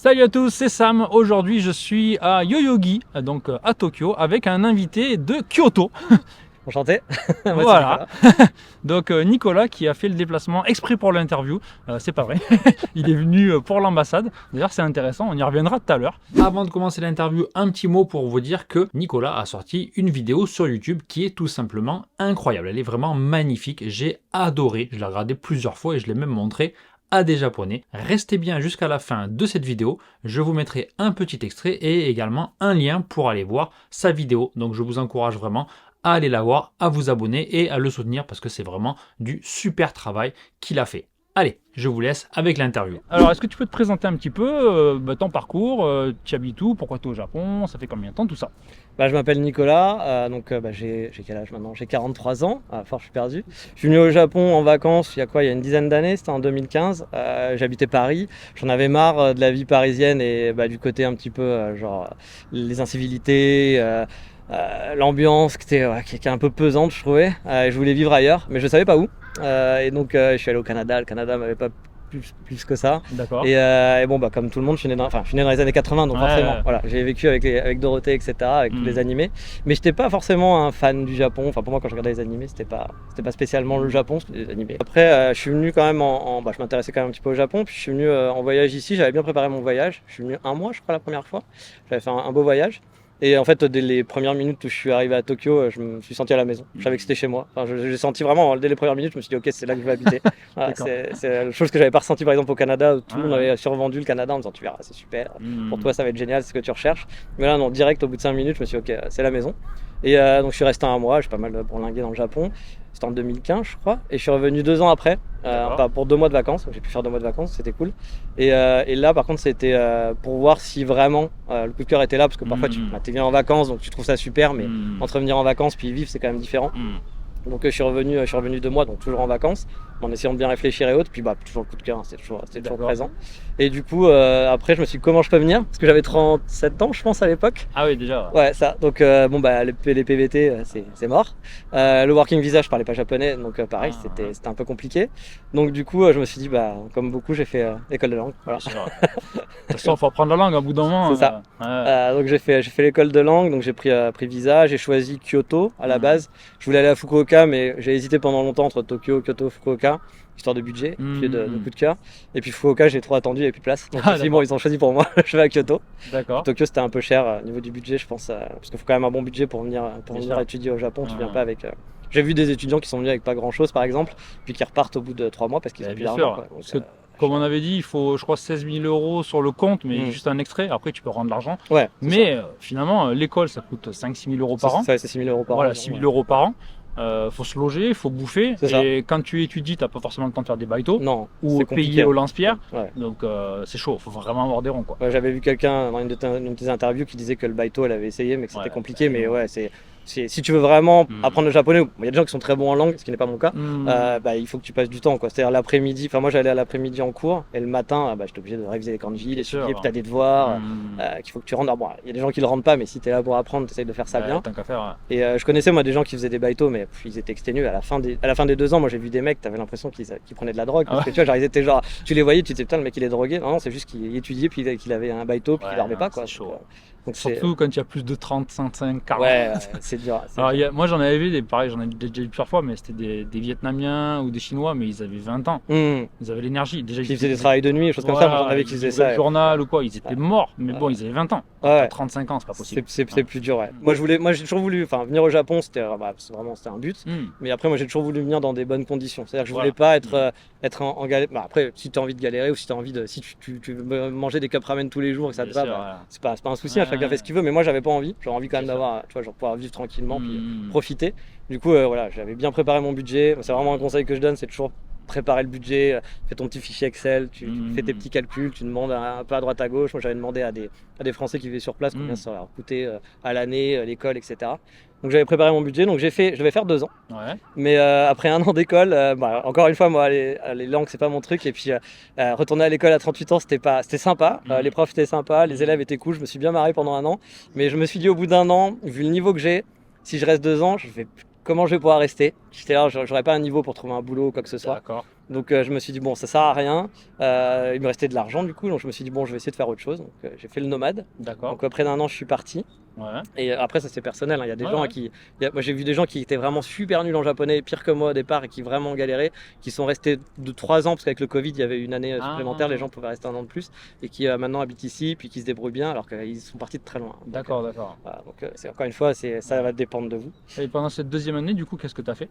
Salut à tous, c'est Sam. Aujourd'hui, je suis à Yoyogi, donc à Tokyo, avec un invité de Kyoto. Enchanté. Moi, c'est Voilà. Nicolas. Donc Nicolas qui a fait le déplacement exprès pour l'interview. C'est pas vrai. Il est venu pour l'ambassade. D'ailleurs, c'est intéressant. On y reviendra tout à l'heure. Avant de commencer l'interview, un petit mot pour vous dire que Nicolas a sorti une vidéo sur YouTube qui est tout simplement incroyable. Elle est vraiment magnifique. J'ai adoré. Je l'ai regardée plusieurs fois et je l'ai même montré à des japonais. Restez bien jusqu'à la fin de cette vidéo, je vous mettrai un petit extrait et également un lien pour aller voir sa vidéo. Donc je vous encourage vraiment à aller la voir, à vous abonner et à le soutenir parce que c'est vraiment du super travail qu'il a fait. Allez, je vous laisse avec l'interview. Alors, est-ce que tu peux te présenter un petit peu ton parcours, tu habites où, pourquoi tu es au Japon, ça fait combien de temps, tout ça? Je m'appelle Nicolas, j'ai quel âge maintenant? J'ai 43 ans, je suis perdu. Je suis venu au Japon en vacances il y a une dizaine d'années, c'était en 2015. J'habitais Paris, j'en avais marre de la vie parisienne et du côté un petit peu les incivilités, l'ambiance qui est un peu pesante, je trouvais. Je voulais vivre ailleurs, mais je savais pas où. Je suis allé au Canada. Le Canada m'avait pas plus que ça. D'accord. Comme tout le monde, je suis né dans les années 80, donc forcément, voilà, j'ai vécu avec Dorothée, etc., avec tous les animés. Mais j'étais pas forcément un fan du Japon. Enfin, pour moi, quand je regardais les animés, c'était pas spécialement le Japon, c'était les animés. Après, je suis venu quand même je m'intéressais quand même un petit peu au Japon. Puis je suis venu en voyage ici. J'avais bien préparé mon voyage. Je suis venu un mois, je crois, la première fois. J'avais fait un beau voyage. Et en fait, dès les premières minutes où je suis arrivé à Tokyo, je me suis senti à la maison. Je savais que c'était chez moi. Enfin, j'ai senti vraiment, dès les premières minutes, je me suis dit, ok, c'est là que je vais habiter. Voilà, c'est la chose que j'avais pas ressenti par exemple au Canada, où tout le monde avait survendu le Canada en me disant, tu verras, c'est super. Pour toi, ça va être génial, c'est ce que tu recherches. Mais là, non, direct, au bout de 5 minutes, je me suis dit, ok, c'est la maison. Donc, je suis resté un mois, j'ai pas mal bourlingué dans le Japon. C'était en 2015, je crois. Et je suis revenu 2 ans après, pour 2 mois de vacances. J'ai pu faire 2 mois de vacances, c'était cool. Et là, par contre, c'était pour voir si vraiment le coup de cœur était là. Parce que parfois, tu viens en vacances, donc tu trouves ça super. Mais entre venir en vacances puis vivre, c'est quand même différent. Donc je suis revenu 2 mois, donc toujours en vacances, en essayant de bien réfléchir et autres. Puis toujours le coup de cœur, c'était toujours présent. Et du coup, après, je me suis dit comment je peux venir, parce que j'avais 37 ans, je pense, à l'époque. Ah oui, déjà. Ouais, ça. Donc les PVT, c'est mort. Le working visa, je parlais pas japonais, donc pareil, c'était un peu compliqué. Donc du coup, je me suis dit, comme beaucoup, j'ai fait l'école de langue. Voilà. De toute façon, il faut apprendre la langue à bout d'un moment. C'est ça. Donc j'ai fait l'école de langue, donc j'ai pris visa, j'ai choisi Kyoto à la base. Je voulais aller à Fukuoka, mais j'ai hésité pendant longtemps entre Tokyo, Kyoto, Fukuoka, histoire de budget, puis de coup de cœur. Et puis Fukuoka, j'ai trop attendu, il n'y avait plus de place. Donc ils ont choisi pour moi, je vais à Kyoto. D'accord. Tokyo, c'était un peu cher au niveau du budget, je pense, parce qu'il faut quand même un bon budget pour venir étudier au Japon. Tu viens pas avec. J'ai vu des étudiants qui sont venus avec pas grand chose, par exemple, puis qui repartent au bout de 3 mois parce qu'ils ont plus d'argent. Comme on avait dit, il faut, je crois, 16 000 € sur le compte, mais juste un extrait. Après, tu peux rendre l'argent. Ouais, mais finalement, l'école, ça coûte 5-6 000 € par an. C'est 6 000 € par an. Voilà, 6 000 € par an. Faut se loger, faut bouffer. Et quand tu étudies, tu n'as pas forcément le temps de faire des baïtos. Non. Ou payer au lance-pierre. Ouais. Donc c'est chaud, faut vraiment avoir des ronds, quoi. Ouais, j'avais vu quelqu'un dans une de tes interviews qui disait que le baïto, elle avait essayé, mais que c'était compliqué. Mais ouais, si tu veux vraiment apprendre le japonais, il y a des gens qui sont très bons en langue, ce qui n'est pas mon cas, il faut que tu passes du temps, quoi. C'est-à-dire l'après-midi, moi j'allais à l'après-midi en cours, et le matin, j'étais obligé de réviser les kanji, d'étudier, puis t'as des devoirs qu'il faut que tu rendes. Alors, il y a des gens qui le rendent pas, mais si t'es là pour apprendre, t'essayes de faire ça bien. Tant qu'à faire, Et je connaissais moi des gens qui faisaient des baïtos, mais ils étaient exténués. À la fin des 2 ans, moi j'ai vu des mecs, t'avais l'impression qu'ils prenaient de la drogue, parce que tu vois, genre, ils étaient genre, tu les voyais, tu te disais putain, le mec il est drogué. Non, c'est juste qu'il étudiait, puis qu'il avait un baïto, puis qu'il dormait pas, quoi. C'est chaud. Donc surtout quand il y a plus de 30, 55, 40. Ouais, c'est dur. Alors, moi j'en avais vu pareil, j'en ai déjà vu plusieurs fois, mais c'était des Vietnamiens ou des Chinois, mais ils avaient 20 ans. Ils avaient l'énergie. Déjà, ils faisaient des travails de nuit, des choses comme ça. J'en avais qui faisaient ça. Le journal ou quoi, ils étaient morts, mais bon, ils avaient 20 ans. À 35 ans, c'est pas possible. C'est plus dur, ouais. Moi j'ai toujours voulu, venir au Japon, c'était un but. Mais après, moi j'ai toujours voulu venir dans des bonnes conditions. C'est-à-dire que je voulais pas être en galère. Après, si tu as envie de galérer ou si tu as envie si tu veux manger des cup ramen tous les jours et que ça te va, c'est pas un souci, chacun fait ce qu'il veut, mais moi j'avais pas envie. J'avais envie quand même d'avoir, tu vois, genre pouvoir vivre tranquillement puis profiter. Du coup, j'avais bien préparé mon budget. C'est vraiment un conseil que je donne, c'est toujours préparer le budget, fais ton petit fichier Excel, tu fais tes petits calculs, tu demandes un peu à droite à gauche. Moi j'avais demandé à des Français qui vivaient sur place combien ça leur coûtait à l'année, l'école, etc. Donc j'avais préparé mon budget, donc je devais faire 2 ans. Mais après 1 an d'école, encore une fois, moi les langues c'est pas mon truc, et puis retourner à l'école à 38 ans c'était sympa, les profs étaient sympas, les élèves étaient cool, je me suis bien marré pendant 1 an, mais je me suis dit au bout d'1 an, vu le niveau que j'ai, si je reste 2 ans, comment je vais pouvoir rester? J'étais là, j'aurais pas un niveau pour trouver un boulot ou quoi que ce soit. Donc je me suis dit bon, ça sert à rien. Il me restait de l'argent du coup, donc je me suis dit bon, je vais essayer de faire autre chose. Donc j'ai fait le nomade. D'accord. Donc après d'un an, je suis parti. Ouais. Et après ça c'est personnel, hein. Il y a des Ouais, gens ouais. moi j'ai vu des gens qui étaient vraiment super nuls en japonais, pire que moi au départ et qui vraiment galéraient, qui sont restés de 3 ans parce qu'avec le Covid il y avait une année supplémentaire, les gens pouvaient rester un an de plus et qui maintenant habitent ici puis qui se débrouillent bien alors qu'ils sont partis de très loin. D'accord, d'accord. Voilà, donc c'est encore une fois ça va dépendre de vous. Et pendant cette deuxième année, du coup, qu'est-ce que tu as fait?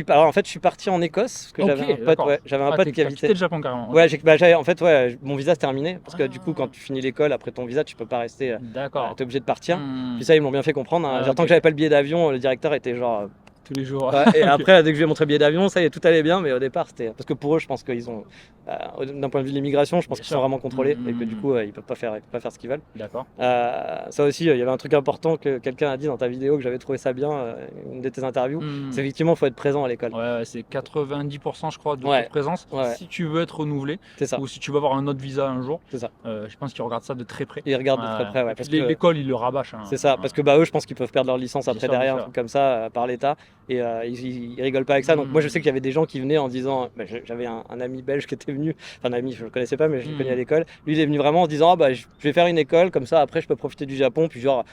Alors en fait je suis parti en Écosse parce que Ok, j'avais un pote, d'accord. j'avais un Ah, pote t'as qui quitté habitait. le Japon carrément. Ouais, en fait mon visa se terminait parce que du coup quand tu finis l'école après ton visa tu peux pas rester, D'accord. t'es obligé de partir. Hmm. Puis ça ils m'ont bien fait comprendre, hein. Ah, Tant ok. que j'avais pas le billet d'avion, le directeur était genre Tous les jours. ouais, et Ok. après dès que je lui ai montré le billet d'avion, ça y est, tout allait bien, mais au départ c'était parce que pour eux je pense qu'ils ont d'un point de vue de l'immigration, je pense Bien qu'ils sûr. sont vraiment contrôlés et que du Mhm. coup ils peuvent pas faire ce qu'ils veulent. D'accord. Ça aussi, il y avait un truc important que quelqu'un a dit dans ta vidéo que j'avais trouvé ça bien, une de tes interviews, Hmm. c'est effectivement faut être présent à l'école. Ouais, ouais, c'est 90% je crois de Ouais. ta présence Ouais. si tu veux être renouvelé C'est ça, ou si tu veux avoir un autre visa un jour. c'est ça. Je pense qu'ils regardent ça de très près. Ils regardent de très près, ouais, Et puis parce que l'école, ils le rabâchent. Hein. c'est ça, parce que eux, je pense qu'ils peuvent perdre leur licence Bien après sûr, bien derrière, un sûr. truc comme ça, par l'État, et ils rigolent pas avec ça. Donc moi, je sais qu'il y avait des gens qui venaient en disant, j'avais un ami belge qui était venu, enfin un ami, je le connaissais pas, mais je le connais à l'école. Lui, il est venu vraiment en se disant, ah bah, je vais faire une école, comme ça, après, je peux profiter du Japon, puis genre.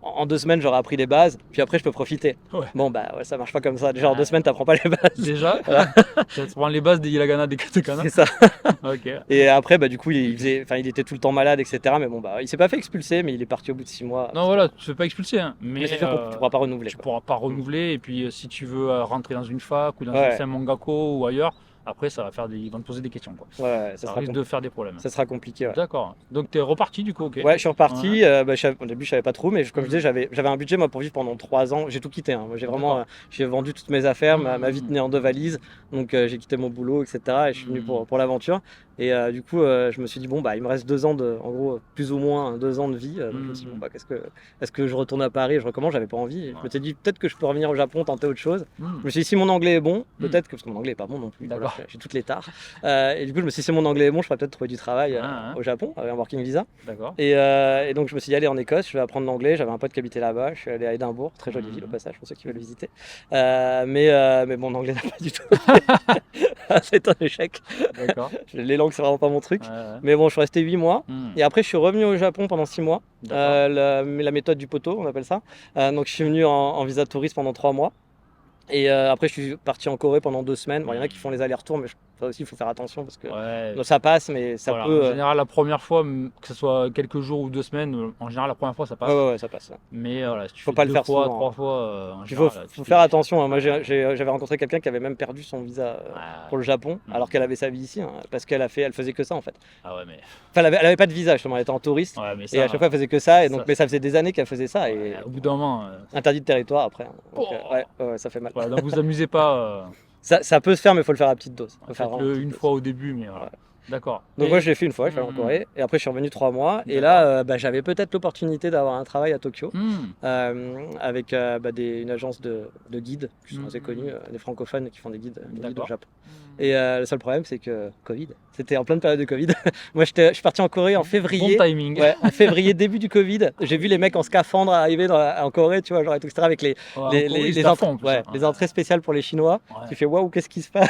En 2 semaines, j'aurai appris les bases, puis après, je peux profiter. Ouais. Bon, bah, ouais, ça marche pas comme ça. Déjà, en Ouais. 2 semaines, t'apprends pas les bases. Déjà, tu prends les bases des hiragana, des katakana. C'est ça. Ok. Et après, bah, du coup, il était tout le temps malade, etc. Mais bon, bah, il s'est pas fait expulser, mais il est parti au bout de 6 mois. Non, voilà, tu ne fais pas expulser, hein, Mais c'est sûr qu'on ne pourra pas renouveler. tu quoi. pourras pas renouveler. Et puis, si tu veux rentrer dans une fac ou dans Ouais. un sem mangako ou ailleurs, après, ça va faire ils vont te poser des questions. Quoi. Ouais, Ça risque de faire des problèmes. ça sera compliqué. Ouais. D'accord. Donc, tu es reparti du coup, ok. Ouais, je suis reparti. Au début, je savais pas trop, mais comme je disais, j'avais un budget moi pour vivre pendant 3 ans. J'ai tout quitté. Hein. Moi, j'ai vendu toutes mes affaires. Ma vie tenait en 2 valises, donc j'ai quitté mon boulot, etc. Et je suis venu pour l'aventure. Et du coup, je me suis dit bon bah il me reste 2 ans en gros plus ou moins 2 ans de vie. Donc je me suis dit bon bah est-ce que je retourne à Paris et je recommence? J'avais pas envie. Et je me suis dit peut-être que je peux revenir au Japon, tenter autre chose. Je me suis dit si mon anglais est bon, peut-être que parce que mon anglais est pas bon non plus. Voilà, j'ai toutes les tares. Et du coup, je me suis dit si mon anglais est bon, je pourrais peut-être trouver du travail au Japon avec un working visa. D'accord. Et donc je me suis dit allez en Écosse, je vais apprendre l'anglais. J'avais un pote qui habitait là-bas. Je suis allé à Édimbourg, très jolie ville au passage pour ceux qui veulent visiter. Mais mon anglais n'a pas du tout. C'est un échec. D'accord. Les langues c'est vraiment pas mon truc. Ouais, ouais. Mais bon, je suis resté 8 mois. Hmm. Et après, je suis revenu au Japon pendant 6 mois. D'accord. La méthode du poteau, on appelle ça. Donc, je suis venu en visa de touriste pendant 3 mois. Et après, je suis parti en Corée pendant 2 semaines. Bon, il y en a qui font les allers-retours, mais ça aussi, il faut faire attention parce que Ouais. donc, ça passe, mais ça Voilà, peut. En général, la première fois, que ce soit quelques jours ou 2 semaines, en général, la première fois, ça passe. Ouais, ça passe. Mais voilà, si tu Faut fais pas le 2 faire fois, souvent. 3 fois, en Il faut général, tu fais- faire attention. Hein. Moi, j'avais rencontré quelqu'un qui avait même perdu son visa Ouais. pour le Japon, alors qu'elle avait sa vie ici, hein, parce qu'elle faisait que ça en fait. Ah ouais, mais. Enfin, elle avait pas de visa, justement, elle était en touriste. Ouais, mais Et ça, à chaque fois, elle faisait que ça. Et donc, ça, mais ça faisait des années qu'elle faisait ça. Et au bout d'un moment. interdit de territoire après. Hein. Donc, Oh. ouais, ça fait mal. Voilà, donc vous amusez pas. Ça peut se faire, mais il faut le faire à petite dose. Faut faire vraiment Faites-le à petite une dose. fois au début, mais voilà. Ouais. D'accord. Donc Et- moi je l'ai fait une fois, je suis allé en Corée, et après je suis revenu 3 mois, et là j'avais peut-être l'opportunité d'avoir un travail à Tokyo, avec une agence de guides qui sont assez connus, des francophones qui font des guides au D'accord. Japon. Et le seul problème c'est que Covid, c'était en pleine période de Covid. Moi je suis parti en Corée en février. Bon timing. Ouais, en février, début du Covid, j'ai vu les mecs en scaphandre arriver en Corée, tu vois, genre, etc., avec les entrées spéciales pour les Chinois. Ouais. Tu fais waouh, qu'est-ce qui se passe?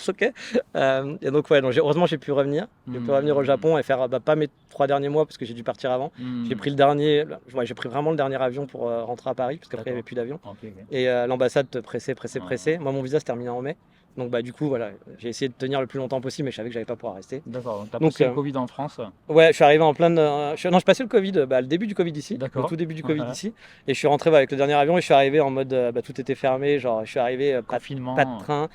Ok. Et donc, heureusement, j'ai pu revenir. J'ai pu revenir au Japon et faire pas mes 3 derniers mois parce que j'ai dû partir avant. J'ai pris j'ai pris vraiment le dernier avion pour rentrer à Paris parce qu'après il n'y avait plus d'avion. Ok, ok. Et l'ambassade te pressait. Moi, mon visa se terminait en mai. Donc, du coup, voilà, j'ai essayé de tenir le plus longtemps possible, mais je savais que j'allais pas pouvoir rester. D'accord, donc t'as Donc, passé le Covid en France. Ouais, je suis arrivé en pleine. Je passais le Covid, le début du Covid ici, D'accord. le tout début du Covid Ouais. ici. Et je suis rentré avec le dernier avion et je suis arrivé en mode tout était fermé. Genre, je suis arrivé, Confinement. pas de train.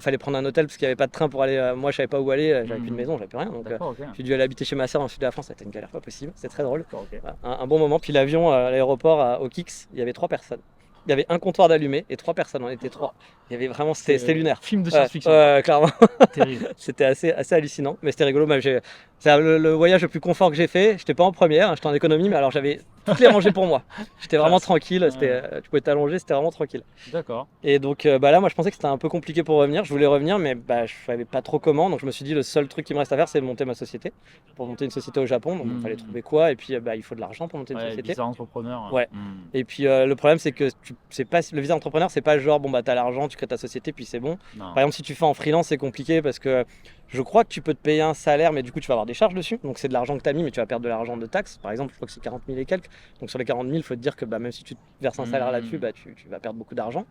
Fallait prendre un hôtel parce qu'il n'y avait pas de train pour aller. Moi, je savais pas où aller, j'avais plus de maison, j'avais plus rien. Donc, D'accord, ok. j'ai dû aller habiter chez ma soeur dans le sud de la France. C'était une galère pas possible, c'est très drôle. D'accord, ok. Voilà, un bon moment. Puis l'avion à l'aéroport au Kix, il y avait 3 personnes. Il y avait un comptoir d'allumé et 3 personnes, on était 3. Il y avait vraiment, c'était lunaire. Film de Ouais, science-fiction. clairement. Terrible. C'était assez hallucinant, mais c'était rigolo. Même c'est le voyage le plus confort que j'ai fait. J'étais pas en première, j'étais en économie, mais alors j'avais toutes les rangées pour moi. J'étais vraiment Classe. tranquille, tu pouvais t'allonger, c'était vraiment tranquille. D'accord. Et donc là, moi je pensais que c'était un peu compliqué pour revenir. Je voulais revenir, mais je savais pas trop comment. Donc je me suis dit, le seul truc qui me reste à faire, c'est de monter ma société. Pour monter une société au Japon, donc il fallait trouver quoi. Et puis il faut de l'argent pour monter une société. Visa entrepreneur. Ouais. Et puis le problème, c'est que le visa entrepreneur, c'est pas genre, t'as l'argent, tu crées ta société, puis c'est bon. Non. Par exemple, si tu fais en freelance, c'est compliqué parce que je crois que tu peux te payer un salaire, mais du coup, tu vas avoir des charges dessus. Donc, c'est de l'argent que tu as mis, mais tu vas perdre de l'argent de taxes. Par exemple, je crois que c'est 40 000 et quelques. Donc, sur les 40 000, il faut te dire que même si tu te verses un salaire là-dessus, tu vas perdre beaucoup d'argent.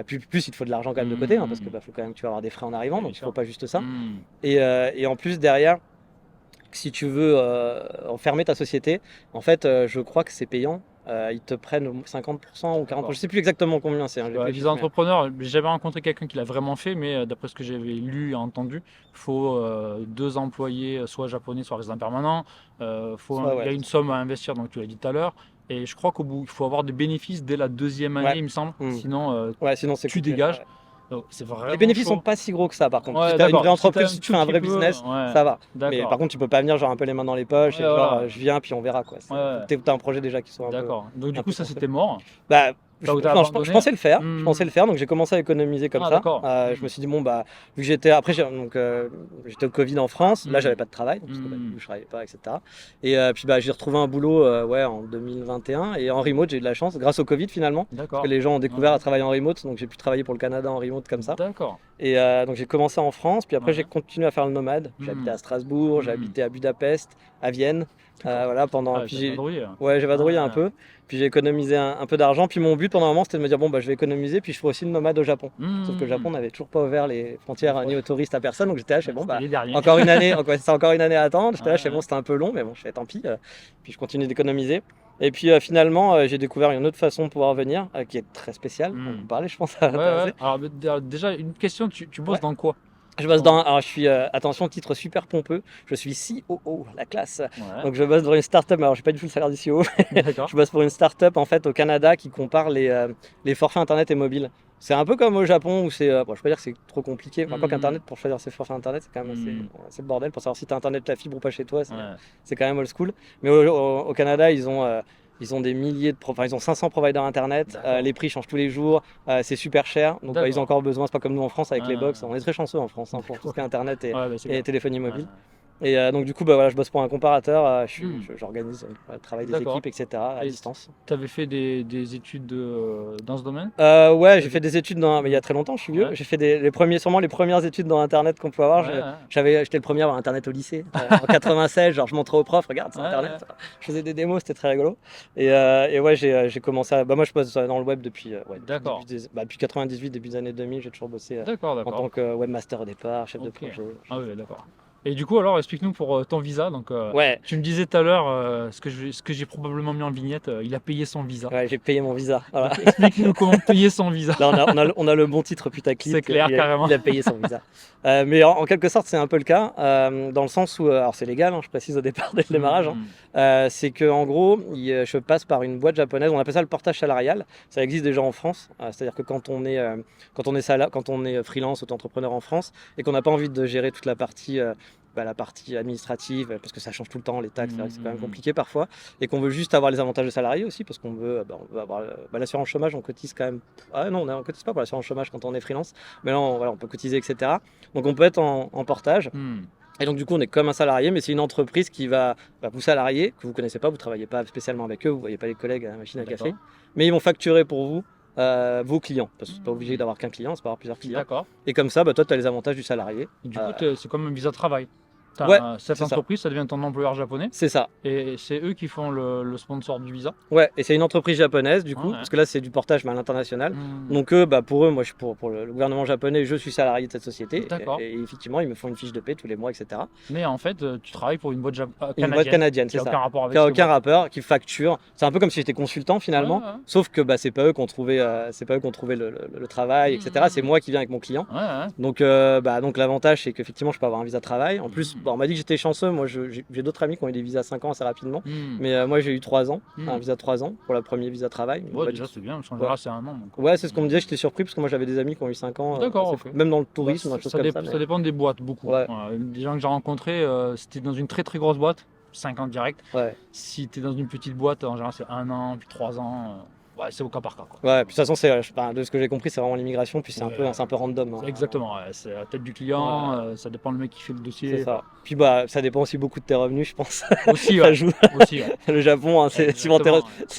Plus, il te faut de l'argent quand même de côté, parce que faut quand même que tu vas avoir des frais en arrivant. Donc, il ne faut pas juste ça. Et en plus, derrière, si tu veux enfermer ta société, en fait, je crois que c'est payant. Ils te prennent 50% ou 40%, je sais plus exactement combien c'est. Visa entrepreneur, j'ai jamais rencontré quelqu'un qui l'a vraiment fait, mais d'après ce que j'avais lu et entendu, il faut 2 employés, soit japonais, soit résidents permanents. Il y a une somme à investir, donc tu l'as dit tout à l'heure. Et je crois qu'au bout, il faut avoir des bénéfices dès la 2e année, il me semble. Sinon, tu dégages. Donc, les bénéfices sont pas si gros que ça par contre. Si tu as une vraie entreprise, si tu fais un vrai business, ça va. Mais par contre, tu peux pas venir genre un peu les mains dans les poches et genre je viens puis on verra quoi. Tu as un projet déjà qui soit un peu. D'accord. Donc du coup, ça c'était mort. Je pensais le faire. Je pensais le faire, donc j'ai commencé à économiser comme ça. Je me suis dit vu que j'étais j'étais au Covid en France, là j'avais pas de travail, parce que je travaillais pas, etc. Et puis j'ai retrouvé un boulot en 2021 et en remote j'ai eu de la chance grâce au Covid finalement, parce que les gens ont découvert à travailler en remote, donc j'ai pu travailler pour le Canada en remote comme ça. D'accord. Et donc j'ai commencé en France, puis après j'ai continué à faire le nomade. J'ai habité à Strasbourg, j'ai habité à Budapest, à Vienne. Pendant. J'ai vadrouillé un peu. Puis j'ai économisé un peu d'argent. Puis mon but pendant un moment c'était de me dire je vais économiser. Puis je ferai aussi le nomade au Japon. Sauf que le Japon n'avait toujours pas ouvert les frontières ni aux touristes à personne. Donc j'étais là, encore une année, encore une année à attendre. J'étais là, c'était un peu long, mais je fais tant pis. Puis je continue d'économiser. Et puis finalement j'ai découvert une autre façon de pouvoir venir qui est très spéciale. On peut parler, je pense. Alors déjà une question, tu bosses dans quoi? Je bosse alors je suis, attention, titre super pompeux, je suis COO, la classe. Donc je bosse dans une start-up, alors j'ai pas du tout le salaire du CEO, je bosse pour une start-up en fait au Canada qui compare les forfaits internet et mobile. C'est un peu comme au Japon où c'est, je peux pas dire que c'est trop compliqué, quoi qu'internet, pour choisir ses forfaits internet, c'est quand même assez le bordel, pour savoir si t'as internet la fibre ou pas chez toi, c'est quand même old school. Mais au Canada, ils ont des milliers ils ont 500 providers internet, les prix changent tous les jours, c'est super cher, donc ils ont encore besoin, c'est pas comme nous en France avec les box, on est très chanceux en France pour tout ce qui est internet et téléphonie mobile. Et donc du coup je bosse pour un comparateur, j'organise le travail des équipes, etc. à distance. Tu avais fait des études dans ce domaine? J'ai fait des études mais il y a très longtemps, je suis vieux. J'ai fait les premières études dans internet qu'on peut avoir. J'étais le premier à avoir internet au lycée en 96, genre je montrais aux profs, regarde c'est internet. Je faisais des démos, c'était très rigolo. Et j'ai commencé moi je bosse dans le web depuis 98, début des années 2000, j'ai toujours bossé en tant que webmaster au départ, chef de projet. Ah oui, d'accord. Et du coup, alors, explique-nous pour ton visa. Donc, tu me disais tout à l'heure, ce que j'ai probablement mis en vignette, il a payé son visa. Ouais, j'ai payé mon visa. Voilà. Explique-nous comment payer son visa. Là, on a le bon titre putaclic. C'est clair, carrément. Il a payé son visa. Mais en quelque sorte, c'est un peu le cas, dans le sens où, alors c'est légal, je précise au départ dès le démarrage, c'est qu'en gros, je passe par une boîte japonaise, on appelle ça le portage salarial. Ça existe déjà en France, c'est-à-dire que quand on est freelance, auto-entrepreneur en France, et qu'on n'a pas envie de gérer toute la partie administrative, parce que ça change tout le temps, les taxes, c'est quand même compliqué parfois, et qu'on veut juste avoir les avantages de salarié aussi, parce qu'on veut, on veut avoir l'assurance chômage, on cotise quand même. Ah non, on cotise pas pour l'assurance chômage quand on est freelance, mais là on peut cotiser, etc. Donc on peut être en portage. Et donc du coup on est comme un salarié, mais c'est une entreprise qui va vous salarier, que vous connaissez pas, vous travaillez pas spécialement avec eux, vous voyez pas les collègues à la machine à café, mais ils vont facturer pour vous vos clients, parce que c'est pas obligé d'avoir qu'un client, c'est pas avoir plusieurs clients. D'accord. Et comme ça, toi tu as les avantages du salarié. Et du coup c'est comme un visa de travail. Cette entreprise, ça devient ton employeur japonais. C'est ça. Et c'est eux qui font le sponsor du visa. Ouais, et c'est une entreprise japonaise du coup, parce que là c'est du portage mais à l'international. Donc pour eux, moi je suis pour le gouvernement japonais, je suis salarié de cette société. Et effectivement, ils me font une fiche de paie tous les mois, etc. Mais en fait, tu travailles pour une boîte canadienne. Une boîte canadienne, c'est ça. Qui n'a aucun rapport, qui facture. C'est un peu comme si j'étais consultant finalement, sauf que c'est pas eux qui ont trouvé, le travail, etc. C'est moi qui viens avec mon client. Donc l'avantage c'est qu'effectivement je peux avoir un visa de travail. En plus, on m'a dit que j'étais chanceux, moi j'ai d'autres amis qui ont eu des visas 5 ans assez rapidement, mais moi j'ai eu 3 ans, un visa de 3 ans pour le premier visa de travail. Déjà c'est bien, parce qu'en général c'est un an. Ouais, c'est ce qu'on me disait, j'étais surpris parce que moi j'avais des amis qui ont eu 5 ans, même dans le tourisme, ça dépend des boîtes beaucoup. Des gens que j'ai rencontrés, c'était dans une très très grosse boîte, 5 ans direct. Ouais. Si tu es dans une petite boîte, en général, c'est 1 an, puis 3 ans. Ouais, c'est au cas par cas, quoi. Ouais, puis de toute façon, de ce que j'ai compris, c'est vraiment l'immigration, puis c'est un peu random. Hein. Exactement, ouais, c'est la tête du client, ça dépend le mec qui fait le dossier. C'est ça. Puis bah, ça dépend aussi beaucoup de tes revenus, je pense. Aussi, Ça ouais. joue. Aussi, ouais. Le Japon, hein, c'est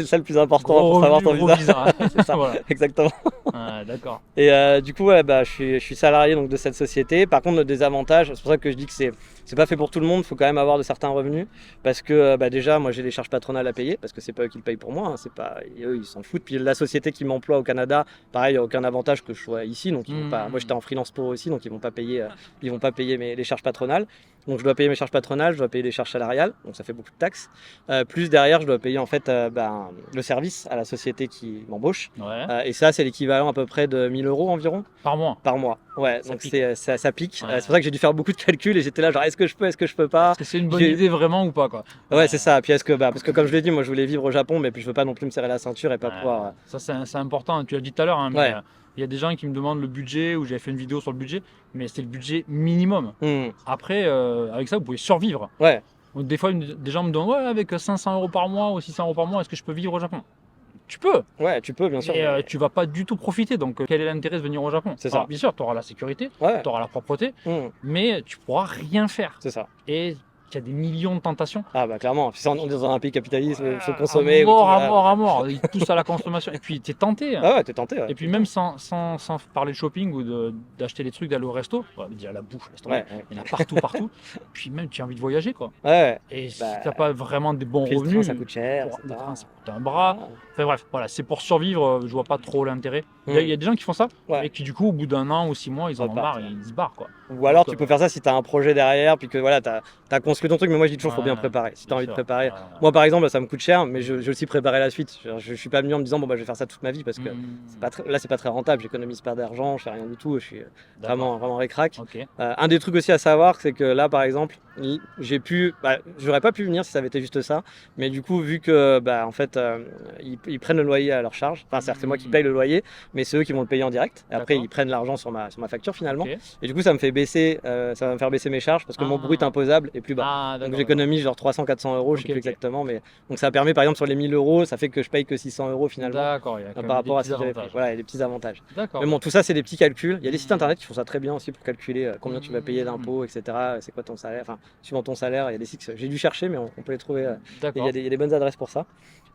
ça le plus important Gros pour savoir ton revenu, gros visa. visa. C'est ça, Voilà. exactement. Ouais, d'accord. Et du coup, ouais, bah, je suis salarié donc, de cette société. Par contre, le désavantage, c'est pour ça que je dis que c'est pas fait pour tout le monde, il faut quand même avoir de certains revenus. Parce que bah, déjà, moi j'ai les charges patronales à payer, parce que c'est pas eux qui le payent pour moi, hein, c'est pas, eux ils s'en foutent. Puis la société qui m'emploie au Canada, pareil, il n'y a aucun avantage que je sois ici. Donc ils vont pas, moi j'étais en freelance pour eux aussi, donc ils vont pas payer les charges patronales. Donc je dois payer mes charges patronales, je dois payer les charges salariales, donc ça fait beaucoup de taxes. Plus derrière, je dois payer en fait le service à la société qui m'embauche. Ouais. Et ça, c'est l'équivalent à peu près de 1 000 € environ Par mois. par mois. Ouais, Ça donc pique. ça pique. Ouais. C'est pour ça que j'ai dû faire beaucoup de calculs et j'étais là genre est-ce que je peux pas. Est-ce que c'est une bonne J'ai- idée vraiment ou pas, quoi? Ouais, c'est ça. Puis parce que comme je l'ai dit, moi je voulais vivre au Japon, mais puis je veux pas non plus me serrer la ceinture et pas Ouais. pouvoir. Ça, c'est important. Tu l'as dit tout à l'heure, hein, mais Ouais. il y a des gens qui me demandent le budget, ou j'avais fait une vidéo sur le budget, mais c'est le budget minimum. Après, avec ça, vous pouvez survivre. Ouais, Donc, des fois, des gens me demandent, ouais, avec 500 € par mois ou 600 € par mois, est-ce que je peux vivre au Japon? Tu peux, ouais, tu peux bien sûr. mais tu vas pas du tout profiter. Donc, quel est l'intérêt de venir au Japon? C'est ça. Alors, bien sûr, tu auras la sécurité, Ouais, tu auras la propreté, mm, mais tu pourras rien faire. c'est ça. Et il y a des millions de tentations. Ah bah clairement. Puis on est dans un pays capitaliste, il faut À consommer. mort, à tout, mort, à mort. Ils touchent à la consommation. Et puis, tu es tenté. Ah ouais, t'es tenté. Ouais. Et puis même sans parler de shopping ou d'acheter des trucs, d'aller au resto, déjà la bouffe, laisse tomber. Ouais, ouais. Il y en a partout, partout. Puis même tu as envie de voyager, quoi. Ouais. Et si Bah, t'as pas vraiment des bons Puis le train, revenus, ça coûte cher. le etc. train, ça coûte un bras. Ah. Enfin bref, voilà, c'est pour survivre, je vois pas trop l'intérêt. Il y a des gens qui font ça, Ouais. mais qui du coup au bout d'1 an ou 6 mois, ils en ont Repartent, marre et ils se barrent, quoi. Ou alors Donc, tu peux faire ça si tu as un projet derrière, puis que voilà, tu as construit ton truc, mais moi je dis toujours faut bien Ouais, préparer. Si tu as envie de sûr. préparer. Ouais. Moi par exemple, ça me coûte cher, mais je veux aussi préparer la suite. Je suis pas venu en me disant bon bah je vais faire ça toute ma vie parce que là c'est pas très rentable, j'économise pas d'argent, je fais rien du tout, je suis D'accord. vraiment ric-rac. Ok. Un des trucs aussi à savoir, c'est que là par exemple, j'aurais pas pu venir si ça avait été juste ça, mais du coup vu que en fait ils prennent le loyer à leur charge, enfin c'est moi qui paye le loyer, mais c'est eux qui vont le payer en direct. Et après D'accord. ils prennent l'argent sur ma facture finalement. Ok. Et du coup ça me fait baisser, ça va me faire baisser mes charges parce que mon Ah. brut imposable est plus bas. Ah, Donc d'accord. j'économise genre 300-400 €, je sais Ok, plus ok. exactement, mais donc ça permet par exemple sur les 1 000 €, ça fait que je paye que 600 € finalement D'accord, il y a quand même par rapport des à ce que petits j'avais pris. avantages. Voilà, il y a des petits avantages. D'accord. Mais bon, tout ça c'est des petits calculs. Il y a des sites Mhm. internet qui font ça très bien aussi pour calculer combien tu vas payer d'impôts, etc. C'est quoi ton salaire, enfin suivant ton salaire, il y a des sites que j'ai dû chercher, mais on peut les trouver. Il D'accord. y a des bonnes adresses pour ça.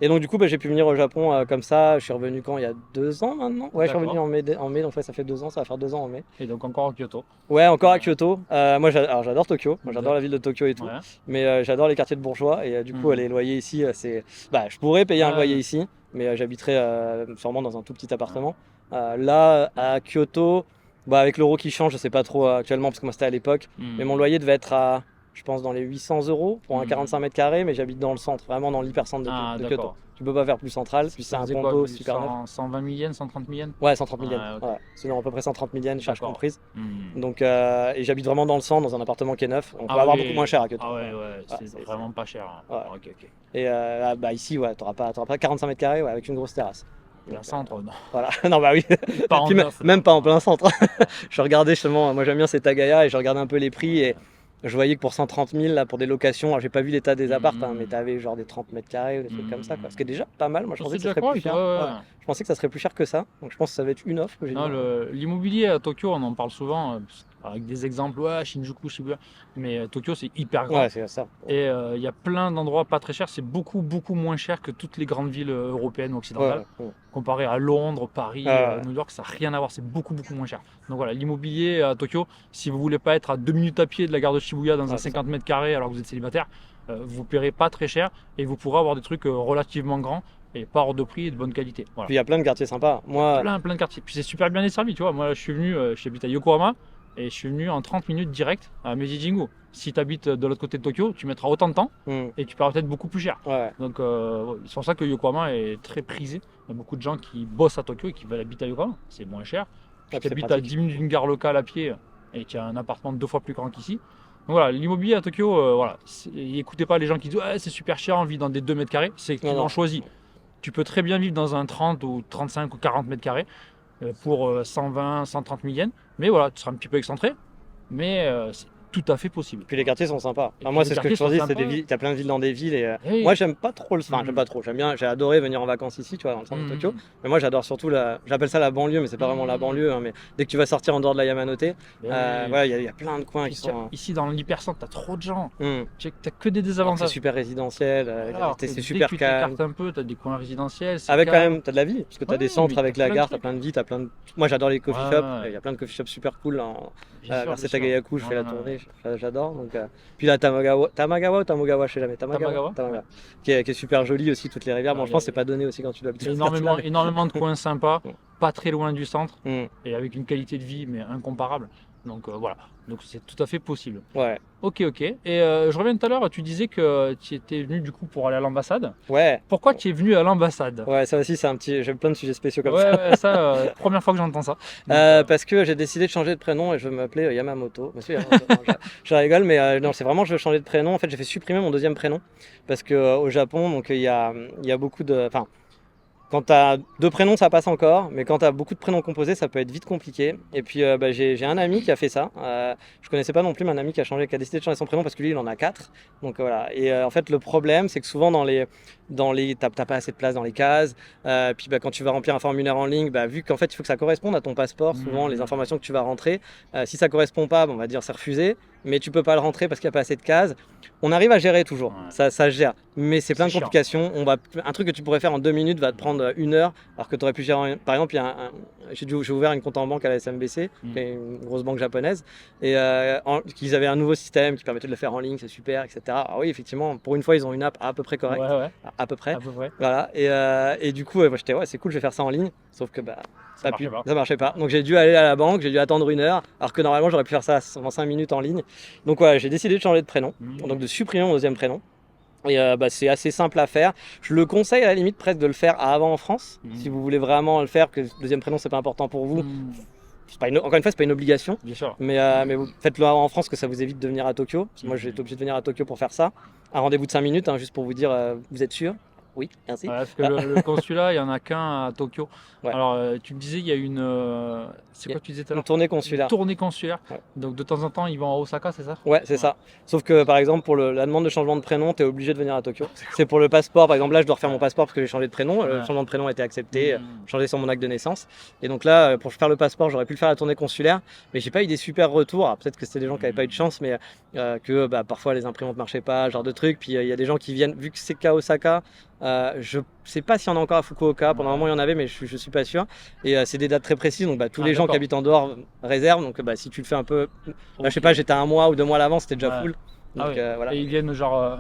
Et donc du coup j'ai pu venir au Japon comme ça. Je suis revenu quand? Il y a 2 ans maintenant. Ouais, je suis revenu en mai, donc ouais, ça fait 2 ans, ça va faire 2 ans en mai. Et donc encore à Kyoto. Ouais, encore à Kyoto. Moi j'adore Tokyo, moi j'adore la ville de Tokyo et tout. Ouais. Mais j'adore les quartiers de bourgeois et du coup Mhm. les loyers ici je pourrais payer un Ouais. loyer ici, mais j'habiterais sûrement dans un tout petit appartement. Là à Kyoto, avec l'euro qui change, je sais pas trop actuellement parce que moi c'était à l'époque, mais mon loyer devait être à je pense dans les 800 € pour un 45 mètres carrés, mais j'habite dans le centre, vraiment dans l'hypercentre de Kyoto. d'accord. Tu peux pas faire plus central, puis c'est un faisait condo quoi, super neuf. 120 000 yens, 130 000 yens? Ouais, 130 000 yens. Ah, ok. Ouais, c'est à peu près 130 000 yens, charges D'accord. comprises. Hmm. Donc, et j'habite vraiment dans le centre, dans un appartement qui est neuf. On peut Ah avoir oui. beaucoup moins cher à Kyoto. Ah ouais, Ouais, c'est vraiment pas cher. Hein. Ouais. Ok, ok. Et ici, ouais, t'auras pas 45 mètres carrés avec une grosse terrasse. Plein Donc, centre, non. voilà. Non, bah oui. Pas en Puis neuf. même pas en plein centre. Je regardais justement, moi j'aime bien ces Tagaya et je regardais un peu les prix et je voyais que pour 130 000 là, pour des locations, alors j'ai pas vu l'état des apparts, mais t'avais genre des 30 mètres carrés ou des trucs comme ça, quoi. Ce qui est déjà pas mal. Moi je pensais que ça serait plus cher. correct, ouais. Ouais. Je pensais que ça serait plus cher que ça. Donc je pense que ça va être une offre que j'ai Non, dit. l'immobilier à Tokyo, on en parle souvent, avec des exemples, ouais, Shinjuku, Shibuya, mais Tokyo c'est hyper grand. Ouais, c'est ça. Et il y a plein d'endroits pas très chers, c'est beaucoup moins cher que toutes les grandes villes européennes ou occidentales. Ouais. Comparé à Londres, Paris, Ouais. New York, ça n'a rien à voir, c'est beaucoup moins cher. Donc voilà, l'immobilier à Tokyo, si vous voulez pas être à 2 minutes à pied de la gare de Shibuya dans un c'est 50 mètres carrés alors que vous êtes célibataire, vous paierez pas très cher et vous pourrez avoir des trucs relativement grands et pas hors de prix et de bonne qualité. Voilà. Puis il y a plein de quartiers sympas. Moi, Plein de quartiers. Puis c'est super bien desservi, tu vois. Moi, je suis venu, j'habite à Yokohama et je suis venu en 30 minutes direct à Meiji-Jingu. Si tu habites de l'autre côté de Tokyo, tu mettras autant de temps et tu paieras peut-être beaucoup plus cher. ouais. Donc c'est pour ça que Yokohama est très prisé. Il y a beaucoup de gens qui bossent à Tokyo et qui veulent habiter à Yokohama. C'est moins cher. Ouais, Tu c'est habites à pratique. 10 minutes d'une gare locale à pied et tu as un appartement 2 fois plus grand qu'ici. Donc voilà, l'immobilier à Tokyo, voilà. Écoutez pas les gens qui disent ouais, c'est super cher, on vit dans des 2 mètres carrés. C'est qu'ils Non. l'ont choisi. Tu peux très bien vivre dans un 30 ou 35 ou 40 mètres carrés pour 120, 130 000 yens. Mais voilà, tu seras un petit peu excentré. Mais tout à fait possible. Puis les quartiers sont sympas. Enfin, moi, c'est ce que je te dis, c'est des villes, t'as plein de villes dans des villes et Oui. moi, j'aime pas trop j'aime pas trop. J'aime bien, j'ai adoré venir en vacances ici, tu vois, dans le centre de Tokyo. Mais moi, j'adore surtout j'appelle ça la banlieue, mais c'est pas vraiment la banlieue, hein, mais dès que tu vas sortir en dehors de la Yamanote, voilà, il y a plein de coins qui sont. Ici, dans l'hypercentre, t'as trop de gens. Hmm. T'as que des désavantages. C'est super résidentiel, c'est super dès que tu calme. t'écartes un peu, t'as des coins résidentiels. Avec quand calme. même, t'as de la vie, parce que t'as Ouais, des centres mais avec t'as la plein de gare, t'as trucs. plein de vie, t'as plein de. Moi, j'adore les coffee Ouais, shops. ouais. Il y a plein de coffee shops super cool là. Bien sûr, Vers bien sûr. Setagayaku, je fais la Ouais, tournée, j'adore. Donc, puis là, Tamagawa ou Tamogawa, je sais jamais. Tamagawa. Qui est super joli aussi, toutes les rivières. Bon, Ouais, je pense que c'est pas donné aussi quand tu dois habiter. Énormément de coins sympas, pas très loin du centre, Hmm. et avec une qualité de vie mais incomparable. Donc voilà, donc c'est tout à fait possible. Ouais. Ok. Et je reviens tout à l'heure, tu disais que tu étais venu du coup pour aller à l'ambassade. Ouais. Pourquoi tu es venu à l'ambassade? Ouais, ça aussi, c'est un petit. J'ai plein de sujets spéciaux comme Ouais, ça. ouais, ça, première fois que j'entends ça. Donc, Parce que j'ai décidé de changer de prénom et je veux m'appeler Yamamoto. Monsieur Yamamoto. Non, je rigole, mais non, c'est vraiment je veux changer de prénom. En fait, j'ai fait supprimer mon deuxième prénom parce que au Japon, donc il y a beaucoup de. Enfin, quand tu as deux prénoms, ça passe encore, mais quand tu as beaucoup de prénoms composés, ça peut être vite compliqué. Et puis j'ai un ami qui a fait ça. Je connaissais pas non plus, mais un ami qui a décidé de changer son prénom parce que lui, il en a 4. Donc voilà. Et en fait, le problème, c'est que souvent t'as pas assez de place dans les cases. Puis quand tu vas remplir un formulaire en ligne, vu qu'en fait, il faut que ça corresponde à ton passeport, souvent les informations que tu vas rentrer, si ça correspond pas, on va dire c'est refusé. Mais tu peux pas le rentrer parce qu'il n'y a pas assez de cases. On arrive à gérer toujours, ça se gère. Mais c'est plein de complications. Un truc que tu pourrais faire en 2 minutes va te prendre 1 heure, alors que tu aurais pu gérer. Par exemple, j'ai ouvert une compte en banque à la SMBC, qui est une grosse banque japonaise, et qu'ils avaient un nouveau système qui permettait de le faire en ligne, c'est super, etc. Alors oui, effectivement, pour une fois, ils ont une app à peu près correcte, à peu près. Voilà. Et du coup, moi j'étais c'est cool, je vais faire ça en ligne, sauf que ça marchait pas. Donc j'ai dû aller à la banque, j'ai dû attendre 1 heure, alors que normalement j'aurais pu faire ça en 5 minutes en ligne. Donc voilà, j'ai décidé de changer de prénom, donc de supprimer mon deuxième prénom. Et c'est assez simple à faire. Je le conseille à la limite presque de le faire avant en France, si vous voulez vraiment le faire, que le deuxième prénom c'est pas important pour vous. Encore une fois, c'est pas une obligation. Bien sûr. Mais vous faites-le en France, que ça vous évite de venir à Tokyo. Parce que moi, j'ai été obligé de venir à Tokyo pour faire ça. Un rendez-vous de 5 minutes, juste pour vous dire, vous êtes sûr? Oui, merci. Ouais, parce que le consulat, il n'y en a qu'un à Tokyo. Ouais. Alors, tu me disais, il y a une. C'est quoi tu disais tout à l'heure? Une tournée consulaire. Une tournée consulaire. Ouais. Donc, de temps en temps, ils vont à Osaka, c'est ça? Ouais, c'est ça. Sauf que, par exemple, pour la demande de changement de prénom, tu es obligé de venir à Tokyo. C'est pour le passeport. Par exemple, là, je dois refaire mon passeport parce que j'ai changé de prénom. Le changement de prénom a été accepté, changé sur mon acte de naissance. Et donc là, pour faire le passeport, j'aurais pu le faire à la tournée consulaire. Mais j'ai pas eu des super retours. Alors, peut-être que c'était des gens qui n'avaient pas eu de chance, mais que parfois les imprimantes marchaient pas, ce genre de trucs. Puis il y a des gens qui viennent, vu que c'est qu'à Osaka. Je sais pas s'il y en a encore à Fukuoka. Pendant un moment, il y en avait, mais je suis pas sûr. Et c'est des dates très précises. Donc tous les gens qui habitent en dehors réservent. Donc si tu le fais un peu, je sais pas, j'étais 1 mois ou 2 mois à l'avance, c'était déjà full. Donc, voilà. Et ils viennent genre